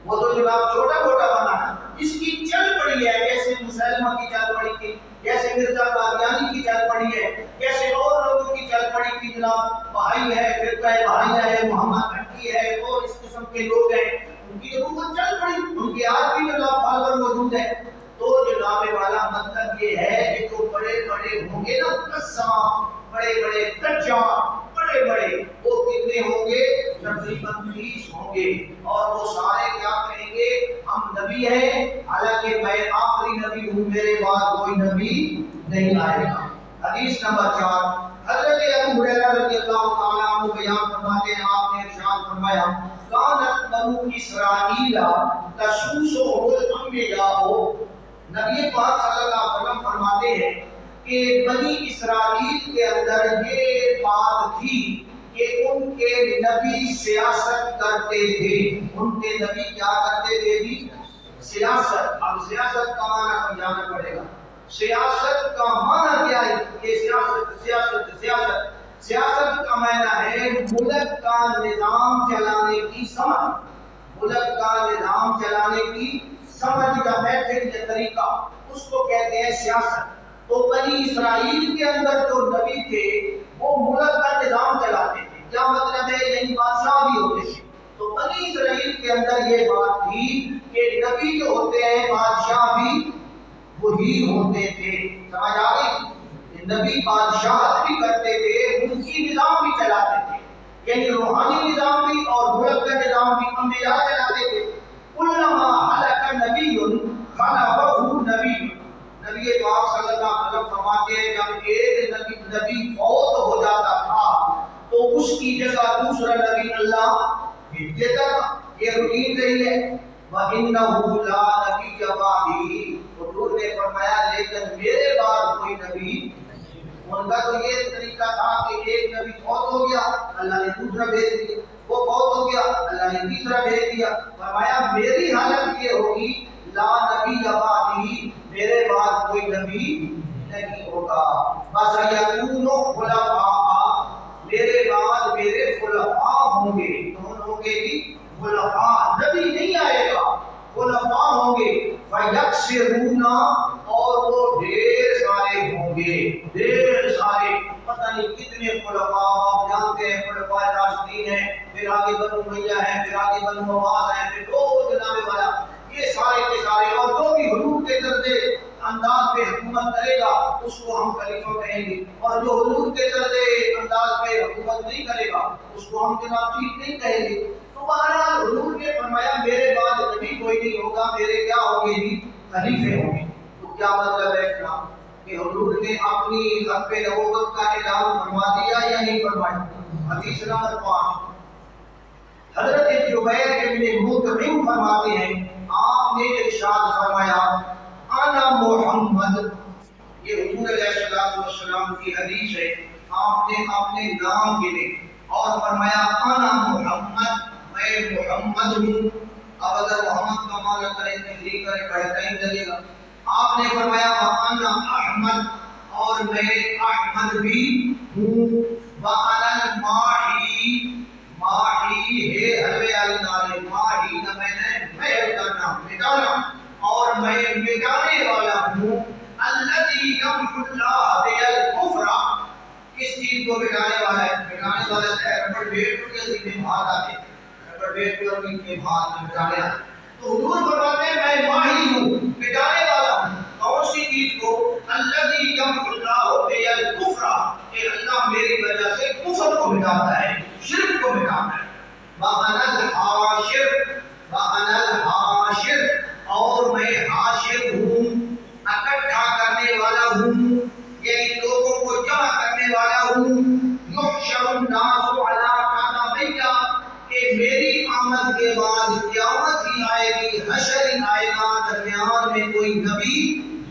وہ تو جناب چھوٹا بنا ہے۔ اس کی چل پڑی ہے، جیسے مسلمہ کی چل پڑی تھی، جیسے مرزا قادیانی کی چل پڑی ہے، جیسے اور لوگوں کی چل پڑی تھی، جناب بہائی ہے، فرقہ بہائیہ ہے، محمد بھٹی ہے، اور اس قسم کے لوگ ہیں، ان کی نبوت چل پڑی، ان کے آج بھی جناب فالور موجود ہے۔ تو جناب والا مطلب یہ ہے کہ جو بڑے بڑے ہوں گے نا قسام، بڑے بڑے دجال، بڑے بڑے، وہ کتنے ہوں گے؟ تقریباً 30 ہوں گے، اور وہ سارے کیا کہیں گے؟ ہم نبی ہیں، حالانکہ میں آخری نبی ہوں، میرے بعد کوئی نبی نہیں آئے گا۔ حدیث نمبر 4 حضرت ابو ہریرہ رضی اللہ تعالیٰ عنہ بیان فرماتے ہیں، آپ نے ارشاد فرمایا کانت بنو اسرائیل تسوسهم الانبیاء، نبی پاک صلی اللہ علیہ وسلم فرماتے ہیں کہ بنی اسرائیل کے اندر یہ بات تھی کہ ان کے نبی سیاست کرتے تھے، ان کے نبی کیا کرتے تھے جی؟ سیاست، اب سیاست کا معنی سمجھانا پڑے گا. سیاست کا معنی کیا ہے؟ یہ سیاست کا معنی ہے ملک کا نظام چلانے کی سمجھ. ملک کا نظام چلانے کی سمجھ کا میتھڈ یا طریقہ، اس کو کہتے ہیں سیاست. تو بنی اسرائیل کے اندر جو نبی تھے وہ ملک کا نظام چلاتے تھے. کیا مطلب ہے؟ یعنی بادشاہ بھی ہوتے تھے. تو بنی اسرائیل کے اندر یہ بات تھی کہ نبی جو ہوتے ہیں بادشاہ بھی وہی ہوتے تھے. سمجھ آ گئی؟ نبی بادشاہ بھی کرتے تھے، ان کی نظام بھی چلاتے تھے، یعنی روحانی نظام بھی اور ملک کا نظام بھی انبیاء چلاتے تھے. کلما ہلک نبی خلفہ نبی. نبی پاک صلی اللہ علیہ وسلم فرماتے ہیں جب ایک نبی فوت ہو جاتا تھا تو اس کی جگہ دوسرا نبی اللہ بھیج دیتا تھا. یہ روٹین رہی ہے. وَإِنَّهُ لَا نَبِيَّ بَعْدِي. حضور نے فرمایا لیکن میرے بعد کوئی نبی. ان کا تو یہ طریقہ تھا کہ ایک نبی فوت ہو گیا اللہ نے دوسرا بھیج دیا، وہ فوت ہو گیا اللہ نے تیسرا بھیج دیا. فرمایا میری حالت یہ ہوگی لا نبی بعدی، میرے بعد کوئی نبی نہیں ہوگا. بس یکون خلفاء، میرے بعد میرے خلفاء ہوں گے. کون ہوں گے جی؟ خلفاء. نبی نہیں آئے گا، خلفاء ہوں گے. فیکثرون، اور وہ ڈھیر سارے ہوں گے. ڈھیر سارے، پتہ نہیں کتنے خلفاء آپ جانتے ہیں. خلفاء راشدین ہیں، پھر آگے بنو امیہ ہیں، پھر آگے بنو عباس ہیں، پھر دو جناب والا، یہ سارے کے سارے. اور جو بھی حضور کے طرز انداز پہ حکومت کرے گا اس کو ہم خلیفہ کہیں گے، اور جو حضور کے طرز انداز پہ حکومت نہیں کرے گا اس کو ہم جناب ٹھیک نہیں کہیں گے. تو بہرحال حضور نے فرمایا میرے بعد نبی کوئی نہیں ہوگا، میرے کیا ہوں گے جی؟ خلیفے ہوں گے. تو کیا مطلب ہے اسلام کہ حضور نے اپنی ختم نبوت کا اعلان فرما دیا یا نہیں فرمایا؟ حدیث نمبر 5 حضرت جبیر ابن مطعم فرماتے ہیں آپ نے ارشاد فرمایا انا محمد. یہ حضور علیہ السلام کی حدیث ہے. آپ نے اپنے نام گنے اور فرمایا انا محمد، میں محمد ہوں. اب اگر محمد کا معنی کریں تحریک کریں بہتر ہی لگے گا. آپ نے فرمایا وانا احمد، اور میں احمد بھی ہوں. وانا الماحی، ماحی ہے حلوے الدار، ماحی نہ میں نے محو کرنا مٹانا، اور میں مٹانے والا ہوں. الذی یمحو اللہ بی الکفر، کس چیز کو مٹانے والا ہے؟ مٹانے والا ہے ربڑ بیٹ کو کسی میں بھاگ آتے، ربڑ بیٹ کو اپنی بھاگ میں مٹانے والا. تو حضور فرماتے ہیں میں ماحی ہوں، مٹانے والا ہوں. کون سی چیز کو؟ الذی یمحو اللہ بی الکفر، کہ اللہ میری وجہ سے کفر کو مٹاتا ہے، شرک کو مٹاتا ہے. وَأَنَا الْحَاشِرُ، وَأَنَا الْحَاشِرُ، اور میں حاشر ہوں، اکٹھا کرنے والا ہوں، یعنی لوگوں کو جمع کرنے والا ہوں. یحشر الناس علی قدمی، کہ میری آمد کے بعد قیامت ہی آئے گی، حشر ہی آئے گا، درمیان میں کوئی نبی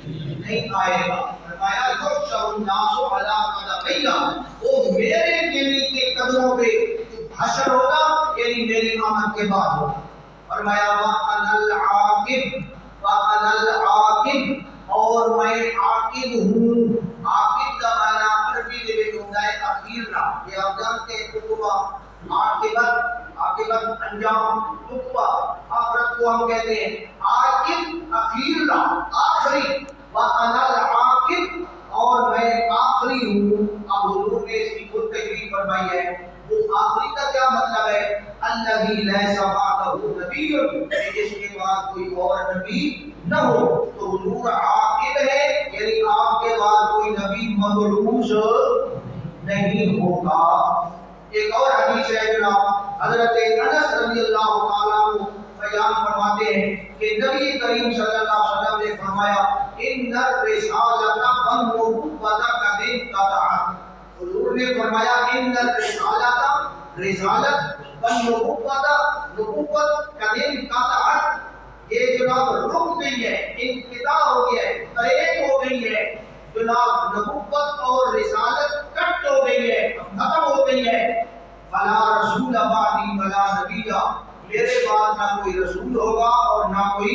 نہیں آئے گا. فرمایا یحشر الناس علی قدمی، وہ میرے نبی کے قدموں پہ حشر ہوگا، یعنی میری آمد کے بعد ہوگا. فرمایا وَأَنَا الْعَاقِبُ، وَأَنَا الْعَاقِبُ، اور میں عاقب ہوں. عاقب کا معنی عربی میں ہوتا ہے اخیرا. یہ آپ جانتے ہیں عقبہ، عاقبت، عاقبت انجام، عقبہ آخرت کو ہم کہتے ہیں. عاقب اخیرا، آخری. وَأَنَا الْعَاقِبُ، اور میں آخری ہوں. اب حضور نے اس کی خود تشریح فرمائی ہے. وہ آخری کا کیا مطلب ہے؟ الذی لیس بعدہ نبی، جس کے بعد کوئی اور نبی نہ ہو. تو حضور عاقب ہے، یعنی آپ کے بعد کوئی نبی مبعوث نہیں ہوگا. ایک اور حدیث ہے جناب حضرت انس رضی اللہ تعالیٰ عنہ بیان فرماتے ہیں کہ نبی کریم صلی اللہ علیہ وسلم نے فرمایا ان الرسالۃ والنبوۃ قد انقطعت. حضور نے فرمایا ان الرسالۃ، رسالت، والنبوۃ، نبوت قد انقطعت، یہ جناب رک گئی ہے، انقطاع ہو گیا ہے، بریک ہو گئی ہے. جناب نبوت اور رسالت کٹ ہو گئی ہے، ختم ہو گئی ہے. فلا رسول بعدی ولا نبی، میرے بعد نہ کوئی رسول ہوگا اور نہ کوئی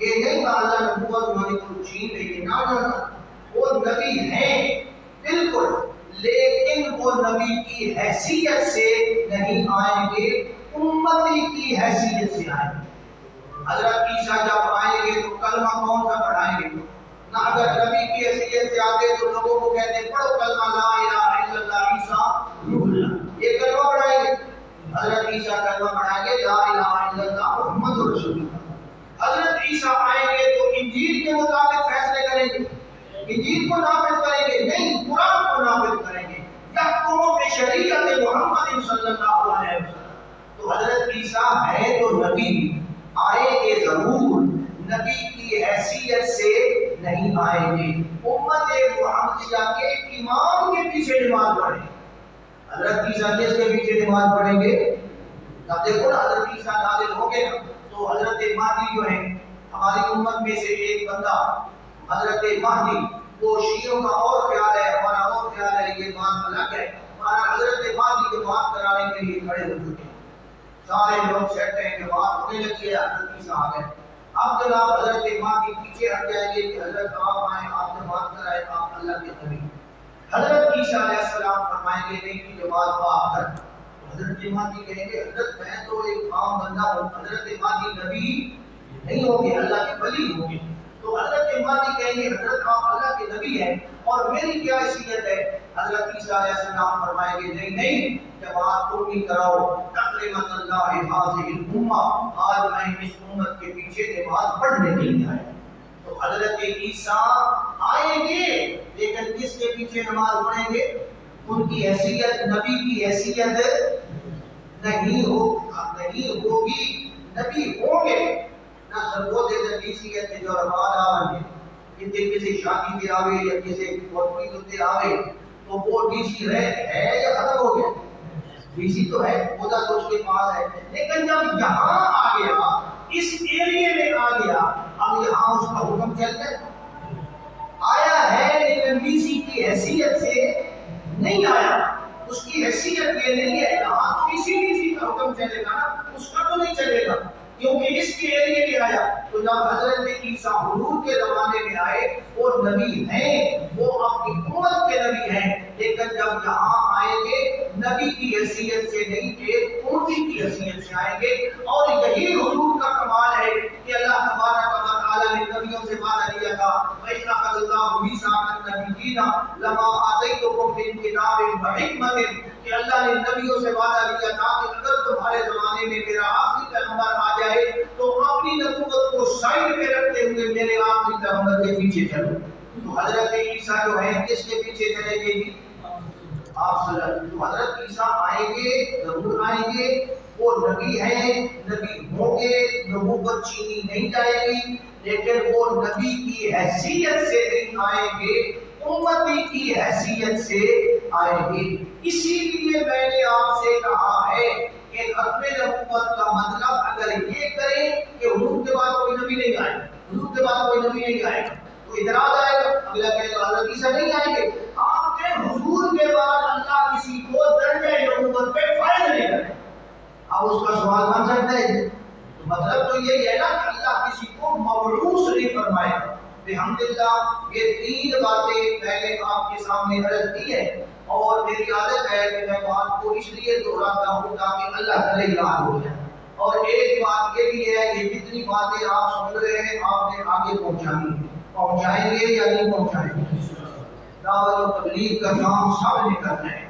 یہ نہیں کہ اللہ نبوت انہوں کو چھین لی، نہ وہ نبی ہیں بالکل، لیکن وہ نبی کی حیثیت سے نہیں آئیں گے، امتی کی حیثیت سے آئیں گے۔ حضرت عیسیٰ جب آئیں گے تو کلمہ کون سا پڑھائیں گے؟ نہ اگر نبی کی حیثیت سے آتے تو لوگوں کو کہتے ہیں پڑھو کلمہ لا الہ الا اللہ عیسیٰ روح اللہ، یہ کلمہ پڑھائیں گے۔ حضرت عیسیٰ کلمہ پڑھائیں گے لا الہ الا اللہ محمد رسول اللہ۔ حضرت عیسیٰ آئیں گے تو انجیل کے مطابق فیصلے کریں گے، انجیل کو نافذ کریں گے نہیں، قرآن کو نافذ کریں گے، یحکموا بشریعت محمد صلی اللہ علیہ وسلم۔ تو حضرت عیسیٰ ہے تو نبی، آئیں گے ضرور، نبی کی حیثیت سے نہیں آئیں گے، امت محمدیہ کے امام کے پیچھے نماز پڑھیں گے۔ حضرت عیسیٰ کس کے پیچھے نماز پڑھیں گے؟ اب دیکھو نا، حضرت عیسیٰ نازل ہو گے نا تو حضرت مہدی جو ہے ہماری امت میں سے ایک بندہ حضرت مہدی، وہ شیعوں کا اور خیال ہے، ہمارا اور خیال ہے، یہ بات الگ ہے، ہمارا حضرت مہدی کی بات کرانے کے لیے کھڑے ہو چکے ہیں، سارے لوگ سیٹتے ہیں کہ بات ہونے لگی ہے، حضرت عیسیٰ آ گئے۔ اب جناب حضرت مہدی پیچھے ہٹ جائیں گے کہ حضرت آپ آئیں، آپ سے بات کرائیں، آپ اللہ کے نبی۔ حضرت عیسیٰ علیہ السلام فرمائیں گے نہیں کی جماعت آپ کر، حضرت مہدی کہیں گے حضرت میں تو ایک عام بندہ ہوں، حضرت مہدی نبی نہیں ہوگے، اللہ کے ولی ہوگے۔ تو حضرت مہدی کہیں گے حضرت آپ اللہ کے نبی ہیں اور میری کیا حیثیت ہے؟ حضرت عیسیٰ علیہ السلام فرمائیں گے نہیں نہیں، جماعت تم بھی کراؤ، تقریباً اللہ حاضر الامہ، آج میں اس امت کے پیچھے نماز پڑھنے کے لیے آیا۔ تو حضرت عیسیٰ آئیں گے لیکن کس کے پیچھے نماز پڑھیں گے؟ ان کی حیثیت نبی کی حیثیت نہیں ہوگی، نبی ہوں گے نہ سرگو دے حیثیت جو رواج آئیں گے، کسی شادی پہ آوے یا کسی فوٹوی ہوتے آوے تو وہ ڈی سی ہے یا ختم ہو گیا؟ ڈی سی تو ہے، خدا تو اس کے پاس ہے، لیکن جب یہاں آ گیا، اس ایریے میں آ گیا، اب یہاں اس کا حکم چلتا ہے، آیا ہے لیکن ڈی سی کی حیثیت سے نہیں آیا، اس کی حیثیت یہ نہیں ہے، یہاں تو ڈی سی کا حکم چلے گا نا، اس کا تو نہیں چلے گا کیونکہ اس کے ایریے میں آیا۔ تو جب حضرت عیسیٰ حضور کے زمانے میں آئے، وہ نبی ہیں، وہ اپنی امت کے نبی ہیں، لیکن جب یہاں آئیں گے نبی کی حیثیت سے نہیں کہ امتی کی حیثیت سے آئیں گے۔ اور یہی حضور کا کمال ہے کہ اللہ تبارک و تعالی نے نبیوں سے وعدہ لیا تھا، وَإِذْ أَخَذَ اللَّهُ مِيثَاقَ النَّبِيِّينَ لَمَا آتَيْتُكُم مِّن كِتَابٍ وَحِكْمَةٍ، کہ اللہ نے نبیوں سے وعدہ لیا تھا کہ اگر تمہارے زمانے میں میرا آخری پیغمبر آ جائے تو اپنی نبوت کو سائڈ میں رکھتے ہوئے میرے آخری پیغمبر کے پیچھے چلو۔ تو حضرت عیسیٰ جو ہے کس کے پیچھے چلیں گے؟ آپ صلی اللہ علیہ وسلم۔ تو حضرت عیسیٰ آئیں گے، ضرور آئیں گے، وہ نبی ہیں، نبی ہوں گے، نبوت چھینی نہیں جائے گی، لیکن وہ نبی کی حیثیت سے نہیں آئیں گے، امتی کی حیثیت سے آئیں گے۔ اسی لیے میں نے آپ سے کہا ہے کہ ختم نبوت کا مطلب اگر یہ کریں کہ حضور کے بعد کوئی نبی نہیں آئے گا، حضور کے بعد کوئی نبی نہیں آئے گا، تو اعتراض آئے گا، اگلا کہے گا حضرت عیسیٰ نہیں آئیں گے۔ آپ کے حضور کے بعد اللہ کسی کو درجہ نبوت پہ فائز نہیں کرے، اب اس کا سوال بن سکتا ہے، مطلب تو یہی ہے نا کہ اللہ کسی کو مبعوث نہیں فرمائے گا۔ الحمدللہ یہ تین باتیں میں نے آپ کے سامنے عرض کی ہے، اور میری عادت ہے کہ میں بات کو اس لیے دہراتا ہوں تاکہ اللہ تعالی یاد ہو جائے۔ اور ایک بات یہ بھی ہے کہ جتنی باتیں آپ سن رہے ہیں آپ نے آگے پہنچائیں گے یا نہیں پہنچائیں گے؟ دعوت و تبلیغ کا کام سب نے کرنا ہے،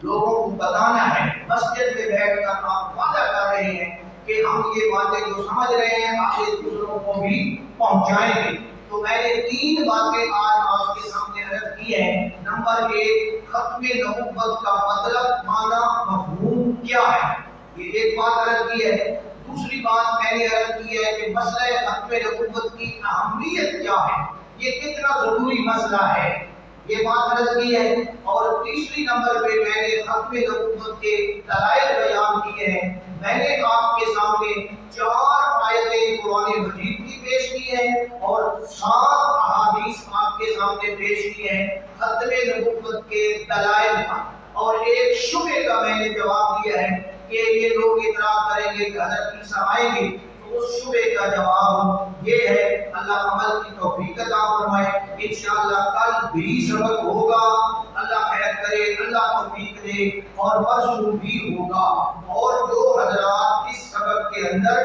لوگوں کو بتانا ہے، مسجد میں بیٹھ کر آپ وعدہ کر رہے ہیں کہ ہم یہ باتیں جو سمجھ رہے ہیں آگے دوسروں کو بھی پہنچائیں گے۔ تو میں نے تین باتیں آج آپ کے سامنے عرض کی ہیں۔ نمبر ایک، ختم نبوت کا مطلب، معنی، مفہوم کیا ہے، یہ ایک بات عرض کی ہے۔ دوسری بات میں نے عرض کی ہے کہ مسئلہ ختم نبوت کی اہمیت کیا ہے، یہ کتنا ضروری مسئلہ ہے، یہ بات عرض کی ہے۔ اور تیسری نمبر پہ میں نے ختم نبوت کے دلائل بیان کیے ہیں۔ میں نے آپ کے سامنے 4 آیتیں قرآن مجید کی پیش کی ہیں اور 7 احادیث آپ کے سامنے پیش کی ہیں ختم نبوت کے دلائل کا، اور ایک شبہے کا میں نے جواب دیا ہے کہ یہ لوگ اعتراض کریں گے کہ حضرت عیسیٰ آئیں گے تو اس شبے کا جواب یہ ہے اللہ عمل کی توفیق عطا فرمائے. انشاءاللہ کل بھی سبق ہوگا, اللہ خیر کرے, اللہ توفیق دے, اور پرسوں بھی ہوگا. اور جو حضرات اس سبق کے اندر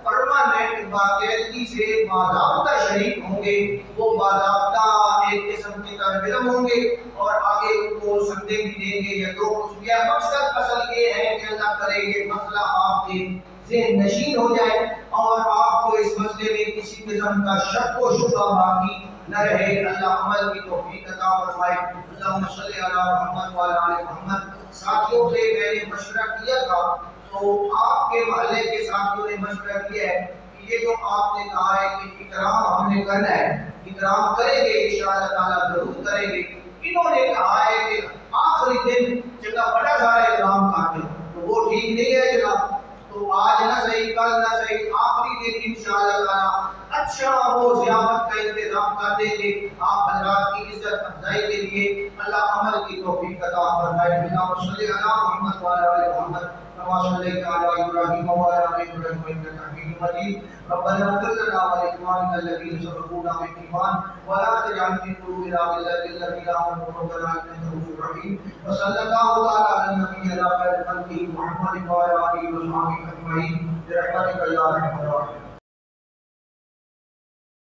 پرماننٹ باقاعدگی سے باضابطہ شریک ہوں گے وہ باضابطہ ایک قسم کے طالب علم ہوں گے اور آگے ان کو سندے بھی دیں گے یا جو کچھ بھی. مقصد اصل یہ ہے کہ اللہ کرے یہ مسئلہ آپ کے ذہن نشین ہو جائے اور آپ کو اس مسئلے میں کسی قسم کا شک و شبہ باقی نہ رہے. اللہ عمل کی توفیق عطا فرمائے. اللہم صلی علی محمد و علی آل محمد. ساتھیوں سے میں نے مشورہ کیا تھا تو آپ کے محلے کے ساتھیوں نے مشورہ کیا ہے کہ یہ جو آپ نے کہا ہے کہ اکرام ہم نے کرنا ہے, اکرام کریں گے انشاءاللہ تعالیٰ ضرور کریں گے. انہوں نے کہا ہے کہ آخری دن جگہ بڑا سارا اکرام کرتے ہیں تو وہ ٹھیک نہیں ہے جناب. تو آج نہ صحیح کل نہ صحیح آخری دن انشاءاللہ تعالیٰ اچھا وہ ضیافت کا انتظام کر دیں گے آپ حضرات کی عزت افزائی کے لیے. اللہ عمل کی توفیق عطا فرمائے. اللہم صلی علی محمد و علی آل محمد كما صليت على ابراهيم وعلى ال ابراهيم انك حميد مجيد. ربنا اغفر لنا ولاخواننا الذين سبقونا بالايمان ولا تجعل في قلوبنا غلا للذين امنوا ربنا انك رؤوف رحيم. وصلى الله تعالى على النبي على خير خلقه محمد وعلى اله وصحبه اجمعين برحمتك يا ارحم الراحمين.